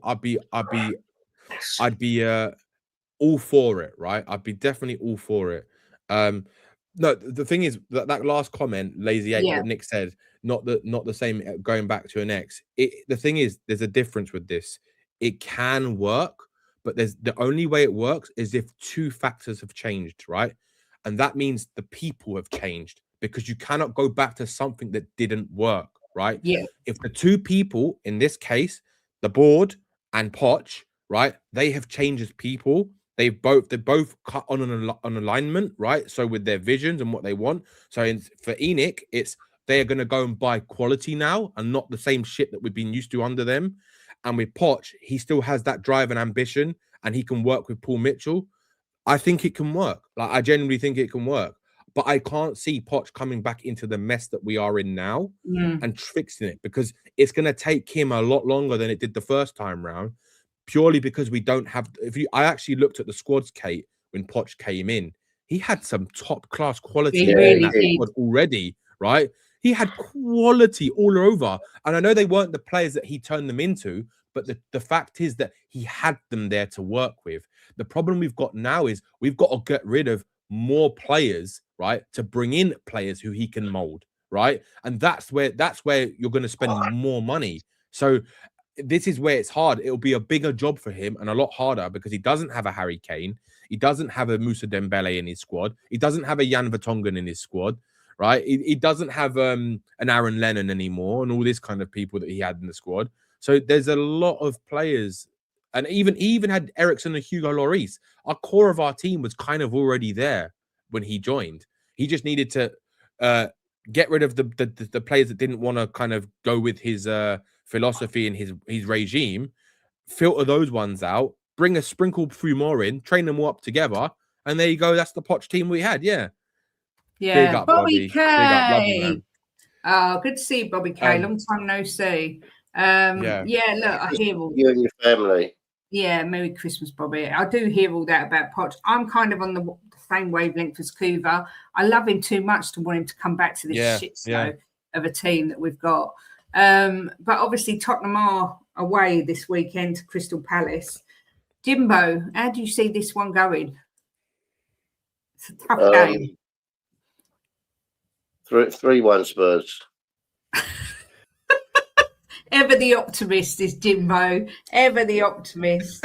all for it, right? I'd be definitely all for it. No, the thing is that last comment, lazy eight, Yeah. what Nick said, not the same going back to an ex. The thing is, there's a difference with this. It can work, but there's the only way it works is if two factors have changed, right? And that means the people have changed because you cannot go back to something that didn't work, right? Yeah. If the two people, in this case, the board and Poch, right, they have changed as people. They're both cut on an alignment, right? So with their visions and what they want. So for Enoch, it's they are going to go and buy quality now and not the same shit that we've been used to under them. And with Poch, he still has that drive and ambition, and he can work with Paul Mitchell. I think it can work. Like I genuinely think it can work. But I can't see Poch coming back into the mess that we are in now and fixing it because it's going to take him a lot longer than it did the first time round. Purely because we don't have. I actually looked at the squads, Kate, when Poch came in, he had some top class quality He in really that did. squad already, right? He had quality all over, and I know they weren't the players that he turned them into, but the fact is that he had them there to work with. The problem we've got now is we've got to get rid of more players, right, to bring in players who he can mold, right, and that's where you're going to spend more money. So this is where it's hard. It'll be a bigger job for him and a lot harder because he doesn't have a Harry Kane. He doesn't have a Moussa Dembele in his squad. He doesn't have a Jan Vertonghen in his squad, right? He doesn't have an Aaron Lennon anymore and all this kind of people that he had in the squad. So there's a lot of players. And he even had Ericsson and Hugo Lloris. Our core of our team was kind of already there when he joined. He just needed to get rid of the players that didn't want to kind of go with his philosophy and his regime, filter those ones out, bring a sprinkle few more in, train them all up together, and there you go. That's the Poch team we had. Yeah. Big up, Bobby. K. Big up, love you, man. Oh, good to see you, Bobby K. Long time no see. Yeah. Look, I hear all. You and your family. Yeah, Merry Christmas, Bobby. I do hear all that about Poch. I'm kind of on the same wavelength as Kuva. I love him too much to want him to come back to this shit show of a team that we've got. But obviously Tottenham are away this weekend to Crystal Palace. Jimbo, how do you see this one going? It's a tough game. 3-1 Spurs. Ever the optimist is Jimbo. Ever the optimist.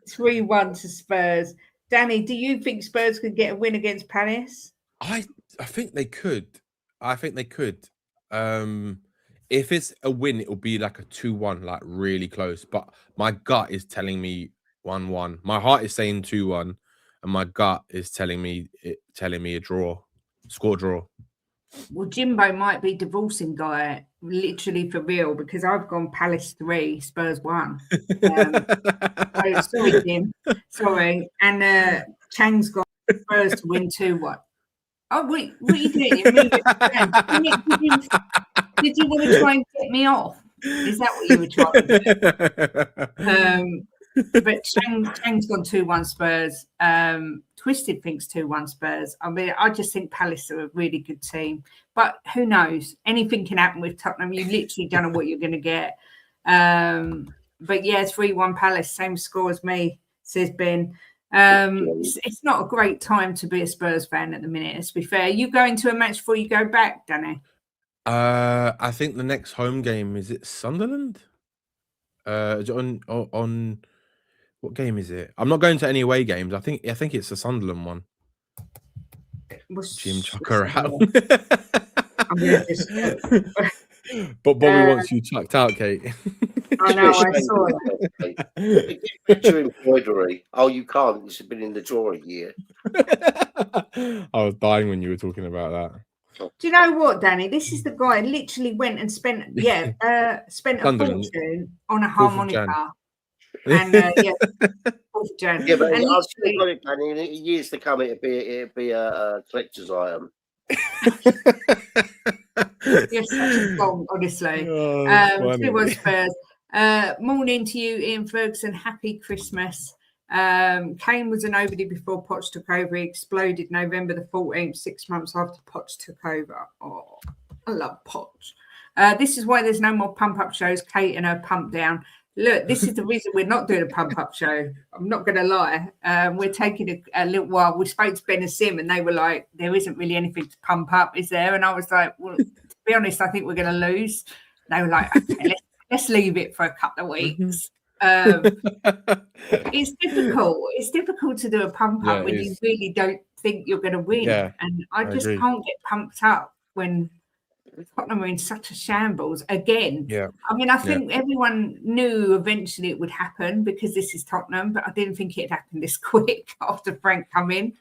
3-1 to Spurs. Danny, do you think Spurs could get a win against Palace? I think they could. If it's a win, it'll be like a 2-1, like really close. But my gut is telling me 1-1. My heart is saying 2-1, and my gut is telling me a draw, score draw. Well, Jimbo might be divorcing guy, literally for real, because I've gone Palace 3, Spurs 1. Sorry, Jim. Sorry. And Chang's got Spurs to win 2-1. Oh, wait, what are you doing? You're moving did you want to try and get me off? Is that what you were trying to do? But Chang's gone 2-1 Spurs. Twisted thinks 2-1 Spurs. I mean, I just think Palace are a really good team. But who knows? Anything can happen with Tottenham. You literally don't know what you're going to get. But yeah, 3-1 Palace, same score as me, says Ben. It's not a great time to be a Spurs fan at the minute, let's be fair. Are you going to a match before you go back, Danny? I think the next home game, is it Sunderland? Is it on what game is it? I'm not going to any away games. I think it's the Sunderland one. Jim Chucker out. I'm gonna just But Bobby wants you chucked out, Kate. I know, I saw that. Get your embroidery. Oh, you can't. It's been in the drawer a year. I was dying when you were talking about that. Do you know what, Danny? This is the guy who literally went and spent a fortune on a harmonica. And 4th of Jan. Yeah, but I'll still got it, Danny. In years to come, it'd be a collector's item. You're such a bomb, honestly. 2-1 Spurs. Morning to you, Ian Ferguson. Happy Christmas. Kane was an nobody before Poch took over. He exploded November the 14th, 6 months after Poch took over. Oh, I love Poch. This is why there's no more pump-up shows. Kate and her pump down. Look, this is the reason we're not doing a pump-up show. I'm not going to lie. We're taking a little while. We spoke to Ben and Sim, and they were like, there isn't really anything to pump up, is there? And I was like, well, to be honest, I think we're going to lose. They were like, okay, let's leave it for a couple of weeks. It's difficult. It's difficult to do a pump-up when you really don't think you're going to win. Yeah, and I just agree. can't get pumped up when Tottenham are in such a shambles again. Yeah. I mean, I think everyone knew eventually it would happen because this is Tottenham, but I didn't think it'd happen this quick after Frank come in.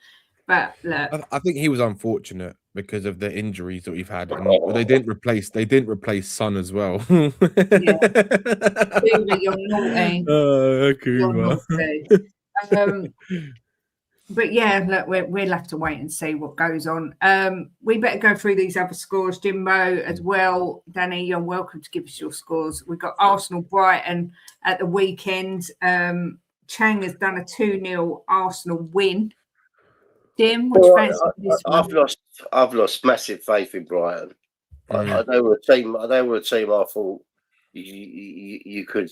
But look, I think he was unfortunate because of the injuries that we've had, and they didn't replace Son as well. You're naughty. You're naughty. But yeah, look, we'll have to wait and see what goes on. We better go through these other scores, Jimbo, as well. Danny, you're welcome to give us your scores. We've got Arsenal Brighton at the weekend. Chang has done a 2-0 Arsenal win. Jim, what do you fancy this one? I've lost massive faith in Brighton. I know we're a team. I thought you could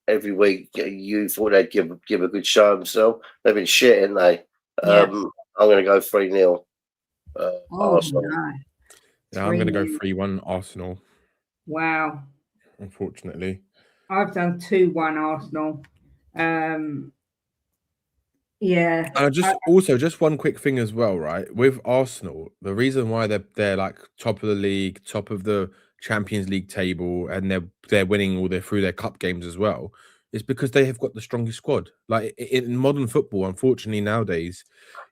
every week. You thought they'd give a good show themselves. They've been shit, haven't they? I'm going to go 3-0. Arsenal. No. Yeah, I'm going to go 3-1 Arsenal. Wow. Unfortunately, I've done 2-1 Arsenal. Yeah. Just one quick thing as well, right? With Arsenal, the reason why they're like top of the league, top of the Champions League table, and they're winning through their cup games as well, is because they have got the strongest squad. Like in modern football, unfortunately nowadays,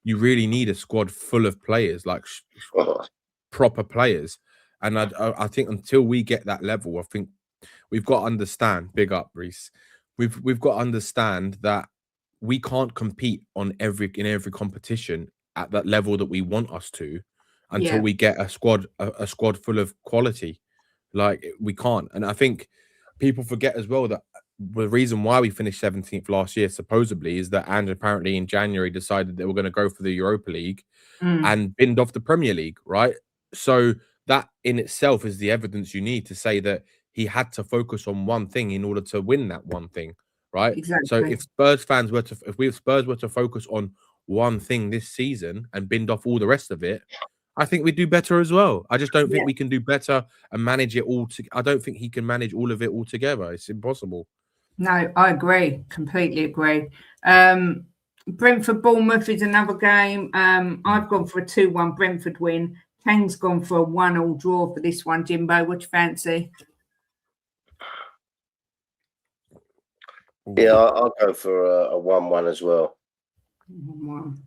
you really need a squad full of players, like proper players. And I think until we get that level, I think we've got to understand. Big up, Reese. We've got to understand that we can't compete in every competition at that level that we want us to until we get a squad full of quality. Like we can't. And I think people forget as well that the reason why we finished 17th last year supposedly is that Ange apparently in January decided they were going to go for the Europa League and binned off the Premier League, right? So that in itself is the evidence you need to say that he had to focus on one thing in order to win that one thing, right? Exactly. So if Spurs were to focus on one thing this season and binned off all the rest of it, I think we do better as well. I just don't think we can do better and manage it all. I don't think he can manage all of it all together. It's impossible. No, I agree. Completely agree. Brentford Bournemouth is another game. I've gone for a 2-1 Brentford win. Chang's gone for a 1-1 draw for this one. Jimbo, what do you fancy? Yeah, I'll go for a 1-1 as well. 1-1.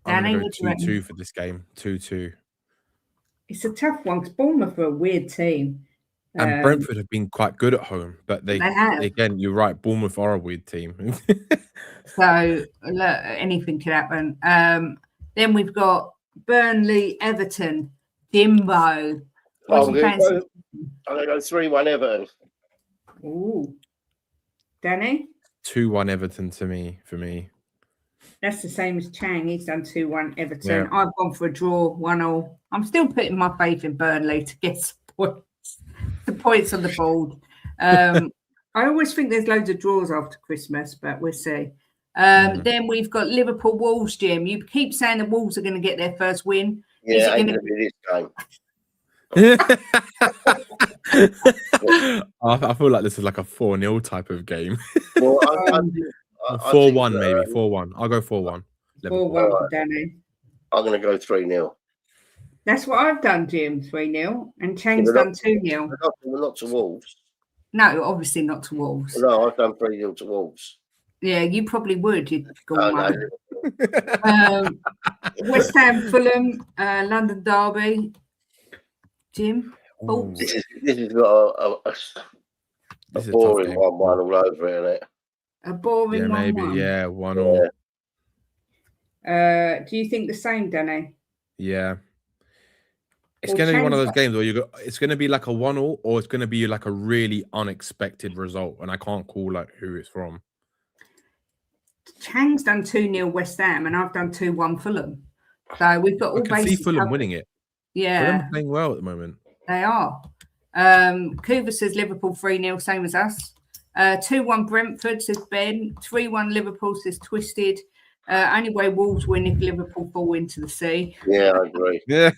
I'm Danny, going to go 2-2 for this game. 2-2. It's a tough one because Bournemouth are a weird team. And Brentford have been quite good at home, but they have. Again, you're right. Bournemouth are a weird team. So look, anything could happen. Then we've got Burnley, Everton, Jimbo. I'm going to go 3-1 Everton. Ooh, Danny. 2-1 Everton for me. That's the same as Chang. He's done 2-1 Everton. Yeah. I've gone for a draw, 1-1. I'm still putting my faith in Burnley to get some points on the board. I always think there's loads of draws after Christmas, but we'll see. Then we've got Liverpool Wolves, Jim. You keep saying the Wolves are going to get their first win. Yeah, it's going to be this game. I feel like this is like a 4-0 type of game. Well, 4-1 maybe. 4-1. I'll go 4-1. 4-1 for Danny. I'm going to go 3-0. That's what I've done, Jim. 3-0, and Chang's done 2-0. We're not to Wolves. No, obviously not to Wolves. No, I've done 3-0 to Wolves. Yeah, you probably would. You'd go one. West Ham, Fulham, London Derby. Jim? This is got a boring 1-1 all over it, isn't it? A boring 1-1. Maybe, 1-1. Do you think the same, Danny? Yeah. It's going to be one of those games where it's going to be like a 1-1 or it's going to be like a really unexpected result, and I can't call like who it's from. Chang's done 2-0 West Ham, and I've done 2-1 Fulham. So we've got all bases. I can see Fulham winning it. Yeah. Fulham are playing well at the moment. They are. Coover says Liverpool 3-0, same as us. 2-1 Brentford, says Ben. 3-1 Liverpool, says Twisted. Only way Wolves win if Liverpool fall into the sea. Yeah, I agree. Yeah.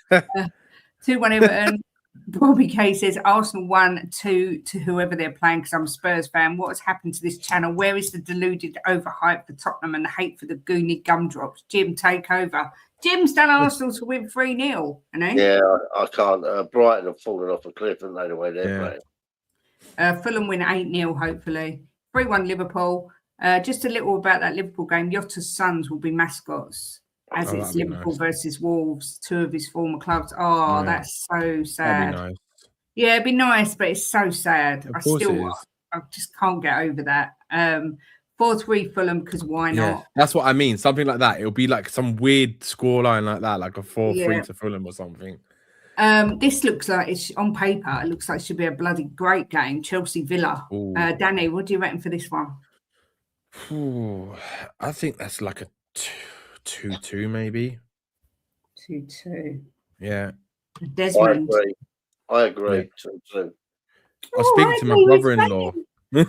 2-1 Everton. Bobby K says Arsenal 1-2 to whoever they're playing because I'm a Spurs fan. What has happened to this channel? Where is the deluded overhype for Tottenham and the hate for the Goonie gumdrops? Jim, take over. Jim's done Arsenal to win 3-0. Yeah, I can't. Brighton have fallen off a cliff, haven't they, the way they're playing? Fulham win 8-0, hopefully. 3-1 Liverpool. Just a little about that Liverpool game. Yotta's sons will be mascots. As it's Liverpool versus Wolves, two of his former clubs. Oh, that's so sad. That'd be nice. Yeah, it'd be nice, but it's so sad. Of course it is. I just can't get over that. 4-3 Fulham, because why not? That's what I mean. Something like that. It'll be like some weird scoreline like that, like a 4-3 to Fulham or something. This looks like it's on paper. It looks like it should be a bloody great game. Chelsea Villa. Danny, what do you reckon for this one? I think that's like a 2-2 maybe. 2-2. Yeah. Desmond. I agree. Yeah. 2-2. I was speaking to my brother-in-law. I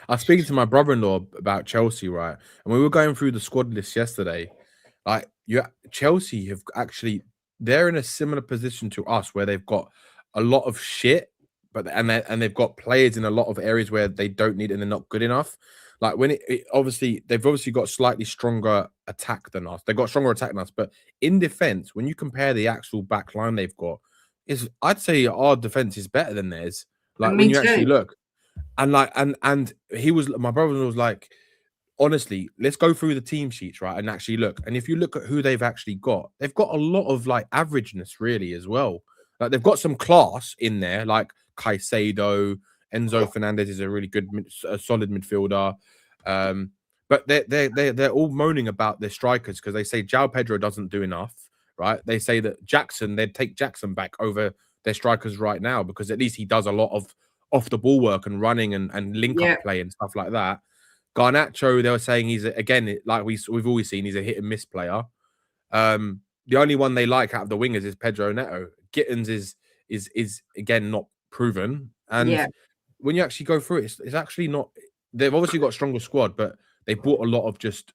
was speaking to my brother-in-law about Chelsea, right? And we were going through the squad list yesterday. Like, Chelsea have actually, they're in a similar position to us where they've got a lot of shit, but they've got players in a lot of areas where they don't need and they're not good enough. Like when they've obviously got slightly stronger attack than us. They've got stronger attack than us, but in defense, when you compare the actual back line they've got, I'd say our defense is better than theirs. Like when you actually look, and my brother was like, honestly, let's go through the team sheets, right, and actually look. And if you look at who they've actually got, they've got a lot of like averageness really as well. Like they've got some class in there, like Caicedo. Enzo Fernandez is a really good, solid midfielder. But they're all moaning about their strikers because they say João Pedro doesn't do enough, right? They say that they'd take Jackson back over their strikers right now because at least he does a lot of off the ball work and running and link up play and stuff like that. Garnacho, they were saying he's again, like we've always seen, he's a hit and miss player. The only one they like out of the wingers is Pedro Neto. Gittins is again not proven. And when you actually go through it, it's actually not. They've obviously got a stronger squad, but they bought a lot of just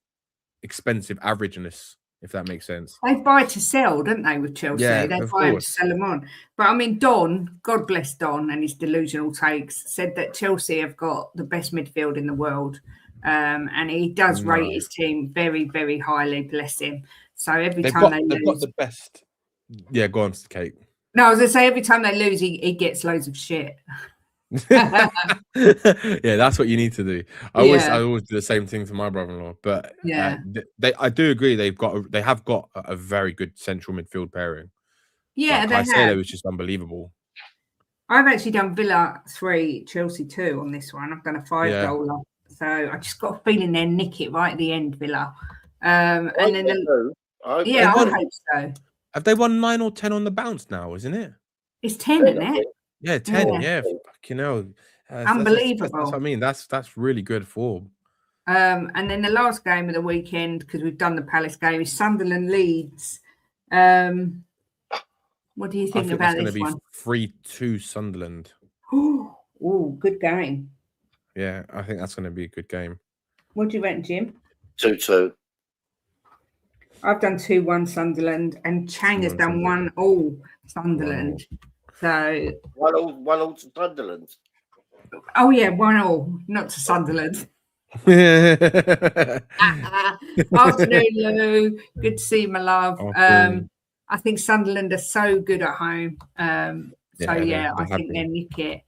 expensive averageness, if that makes sense. They buy to sell, don't they, with Chelsea? Yeah, they buy to sell them on. But I mean, Don, God bless Don and his delusional takes, said that Chelsea have got the best midfield in the world. And he does rate his team very, very highly, bless him. So every time they lose. They've got the best. Yeah, go on, Kate. No, I was going to say, every time they lose, he gets loads of shit. Yeah, that's what you need to do. I always do the same thing to my brother-in-law, but I do agree they have got a very good central midfield pairing. Yeah, like, they Caicedo have. was just unbelievable. I've actually done Villa 3, Chelsea 2 on this one. I've done a 5-goaler, so I just got a feeling they'll nick it right at the end, Villa. I hope so. Have they won 9 or 10 on the bounce now? Isn't it? It's 10, isn't it? Yeah, 10. Yeah, fucking hell. Unbelievable. That's what I mean. That's really good form. And then the last game of the weekend, because we've done the Palace game, is Sunderland Leeds. What do you think about this one? 3-2 Sunderland. Oh, good game. Yeah, I think that's going to be a good game. What do you reckon, Jim? 2-2. I've done 2-1 Sunderland, and Chang has done 1-1 Sunderland. So 1-1 to Sunderland. Oh yeah, 1-1, not to Sunderland. Afternoon, Lou. Good to see you, my love. I think Sunderland are so good at home. I think they'll nick it.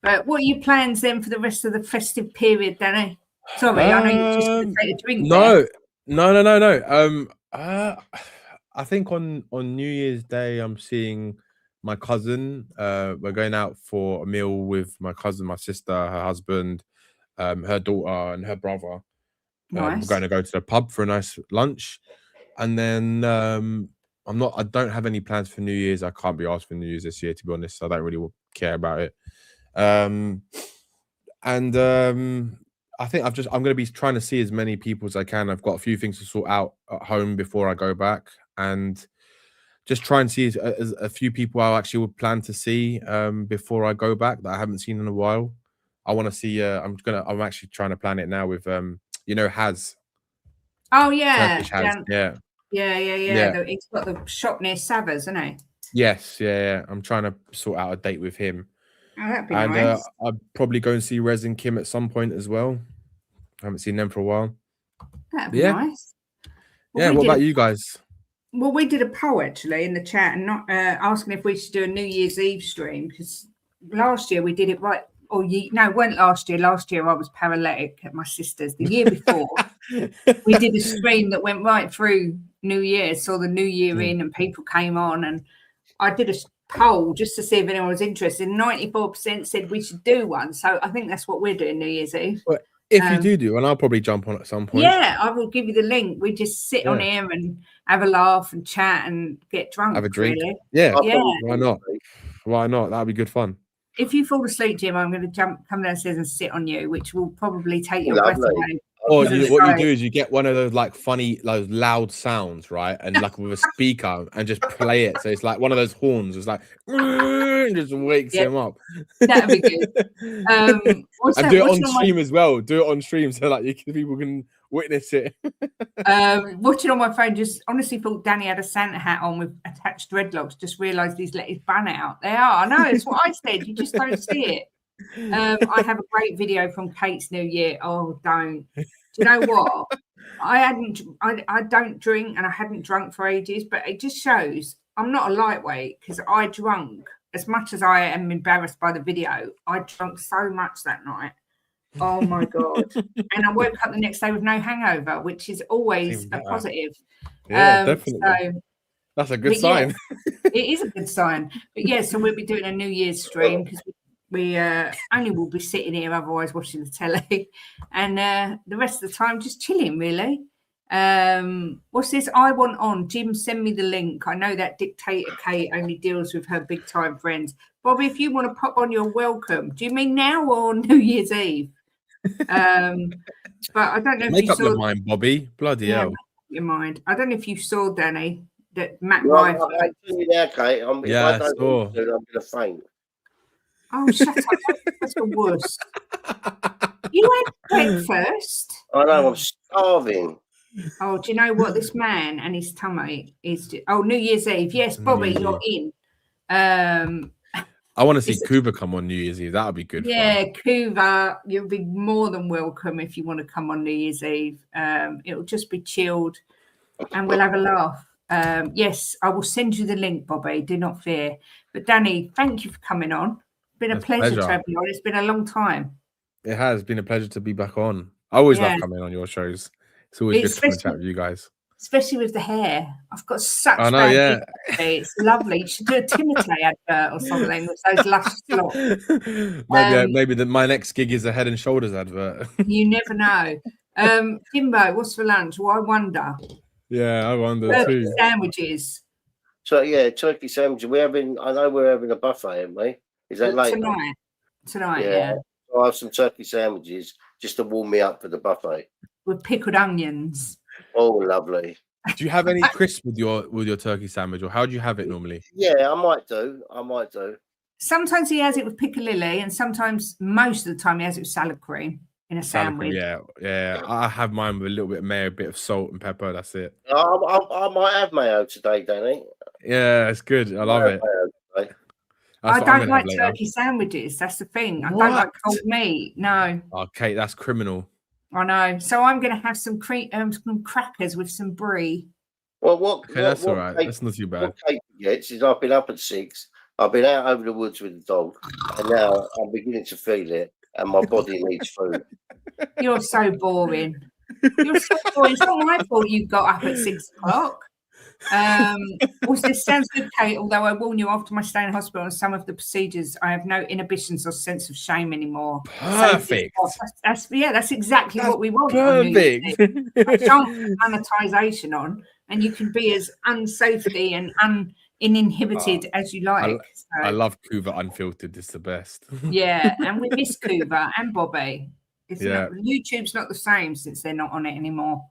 But what are your plans then for the rest of the festive period, Danny? Sorry, I know you're just going to take a drink. No. I think on New Year's Day, I'm seeing my cousin. We're going out for a meal with my cousin, my sister, her husband, her daughter, and her brother. Nice. We're going to go to the pub for a nice lunch, and then I don't have any plans for New Year's. I can't be asked for New Year's this year, to be honest. So I don't really care about it. I think I'm going to be trying to see as many people as I can. I've got a few things to sort out at home before I go back, and just try and see a few people I actually would plan to see before I go back that I haven't seen in a while. I want to see. I'm actually trying to plan it now with Haz. Oh yeah, Turkish Haz. yeah. He's got the shop near Savers, isn't he? Yes, yeah. I'm trying to sort out a date with him. Oh, that'd be And nice. I'd probably go and see Rez and Kim at some point as well. I haven't seen them for a while. That'd be Yeah. nice. Well, Yeah, we what did about you guys? Well, we did a poll actually in the chat and not asking if we should do a New Year's Eve stream because last year we did it right. No, it weren't last year. Last year I was paralytic at my sister's. The year before we did a stream that went right through New Year, saw the New Year in, and people came on. And I did a poll just to see if anyone was interested. 94% said we should do one. So I think that's what we're doing New Year's Eve. Well, if you do, and I'll probably jump on at some point. Yeah, I will give you the link. We just sit on here and have a laugh and chat and get drunk. Have a drink. Really. Yeah. Yeah. Why not? Why not? That'd be good fun. If you fall asleep, Jim, I'm going to come downstairs and sit on you, which will probably take your breath away. Or what you do is you get one of those like funny, those loud sounds, right? And like with a speaker and just play it. So it's like one of those horns. It's like just wakes him up. That'd be good. And do it on stream as well. Do it on stream so like people can witness it. Watching on my phone, just honestly thought Danny had a Santa hat on with attached dreadlocks. Just realised he's let his bun out. They are. I know. It's what I said. You just don't see it. I have a great video from Kate's New Year. Oh, don't. Do you know what? I don't drink and I hadn't drunk for ages, but it just shows I'm not a lightweight because I drunk as much as I am embarrassed by the video. I drunk so much that night. Oh my God. And I woke up the next day with no hangover, which is always a positive. Yeah, definitely. So, that's a good sign. Yeah, it is a good sign. But yeah, so we'll be doing a New Year's stream because we only will be sitting here, otherwise watching the telly. And the rest of the time, just chilling, really. What's this? I want on. Jim, send me the link. I know that dictator Kate only deals with her big time friends. Bobby, if you want to pop on, you're welcome. Do you mean now or New Year's Eve? But I don't know if make you up saw your mind, Bobby. Bloody hell. Your mind. I don't know if you saw, Danny, that Matt I tell you now, Kate. If I don't saw. I'm going to faint. Oh, shut up. That's the worst. You had breakfast. I know, I'm starving. Oh, do you know what? This man and his tummy is... New Year's Eve. Yes, Bobby, you're in. I want to see Kuba come on New Year's Eve. That would be good. Yeah, Kuba, you'll be more than welcome if you want to come on New Year's Eve. It'll just be chilled and we'll have a laugh. Yes, I will send you the link, Bobby. Do not fear. But Danny, thank you for coming on. It's been a pleasure to have you on. It's been a long time. It has been a pleasure to be back on. I always love coming on your shows. It's always good to come and chat with you guys. Especially with the hair. I've got such I know, yeah. It's lovely. You should do a Timotei advert or something with those lush locks. Maybe my next gig is a Head and Shoulders advert. You never know. Jimbo, what's for lunch? Well, I wonder. Yeah, I wonder turkey too. Sandwiches. So yeah, turkey sandwiches. I know we're having a buffet, haven't we? Is that later? Tonight, yeah. I'll have some turkey sandwiches just to warm me up for the buffet. With pickled onions. Oh, lovely. Do you have any crisp with your turkey sandwich, or how do you have it normally? Yeah, I might do. Sometimes he has it with piccalilli, and sometimes, most of the time, he has it with salad cream in a sandwich. Yeah. I have mine with a little bit of mayo, a bit of salt and pepper. That's it. I might have mayo today, Danny. Yeah, it's good. I love it. I don't like turkey sandwiches. That's the thing. I don't like cold meat. No. Oh, Kate, that's criminal. I know. So I'm going to have some crackers with some brie. Well, that's all right. That's not too bad. What Kate gets is I've been up at 6. I've been out over the woods with the dog, and now I'm beginning to feel it, and my body needs food. You're so boring. It's not my fault you got up at 6 o'clock. Also, this sounds good, Kate, although I warn you, after my stay in hospital and some of the procedures, I have no inhibitions or sense of shame anymore. Perfect. That's exactly what we want. Perfect. I don't put monetization on, and you can be as unsafety and uninhibited as you like. I love Kuva Unfiltered. It's the best. Yeah, and we miss Kuva and YouTube's not the same since they're not on it anymore.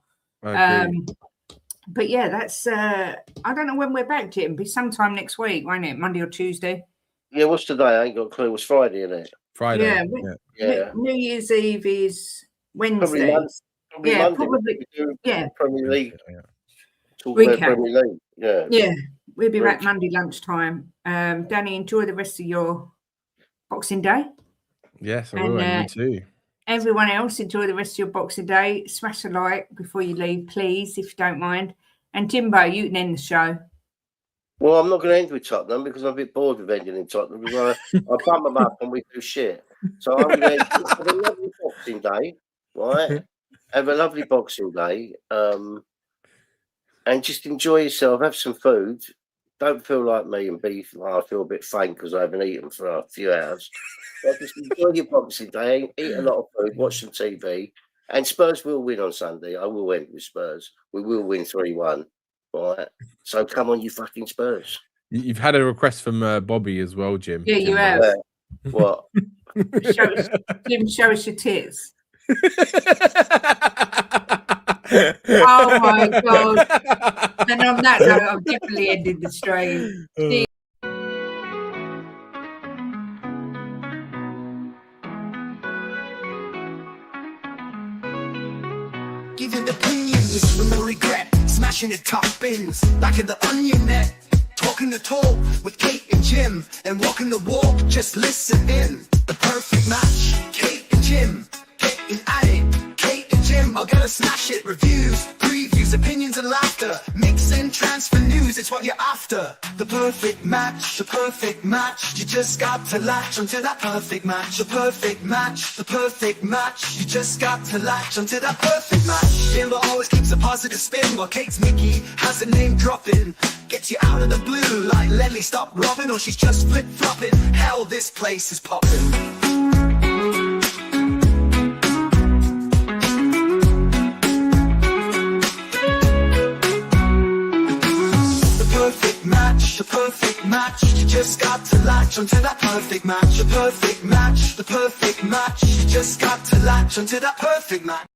But yeah, that's I don't know when we're back, Jim. Be sometime next week, won't it? Monday or Tuesday. Yeah, what's today? I ain't got a clue. It's Friday, isn't it? Friday. Yeah, Yeah. New Year's Eve is Probably Wednesday. Probably Yeah, Monday. probably. We do Yeah, Premier League. Yeah. Talk about Recap. Premier League. Yeah. yeah. We'll be back Great. Monday lunchtime. Danny, enjoy the rest of your Boxing Day. Yes, I will. And you too. Everyone else, enjoy the rest of your Boxing Day. Smash a like before you leave, please, if you don't mind. And Jimbo, you can end the show. Well, I'm not going to end with Tottenham because I'm a bit bored with ending in Tottenham because I bum them up and we do shit. So I'm going to have a lovely Boxing Day, right? Have a lovely Boxing Day, and just enjoy yourself. Have some food. Don't feel like me and be. I feel a bit faint because I haven't eaten for a few hours. But just enjoy your Boxing Day. Eat a lot of food. Watch some TV. And Spurs will win on Sunday. I will end with Spurs. We will win 3-1. Right. So come on, you fucking Spurs. You've had a request from Bobby as well, Jim. Yeah, you Jimbo. have. Yeah. What? Jim, show us your tits. Oh my God. And on that note, I'm definitely ending the stream. Giving opinions with no regret, smashing the top bins, back in the onion net. Talking the talk with Kate and Jim, and walking the walk, just listen in. The perfect match, Kate and Jim, getting at it. Kate and Jim are gonna smash it. Reviews, previews, opinions and laughter. Mix and transfer news, it's what you're after. The perfect match, the perfect match. You just got to latch onto that perfect match. The perfect match, the perfect match. You just got to latch onto that perfect match. Jimbo always keeps a positive spin, while Kate's Mickey has a name dropping. Gets you out of the blue like Lenny stop robbing, or she's just flip-flopping. Hell, this place is popping. The perfect match, you just got to latch onto that perfect match. The perfect match, the perfect match, you just got to latch onto that perfect match.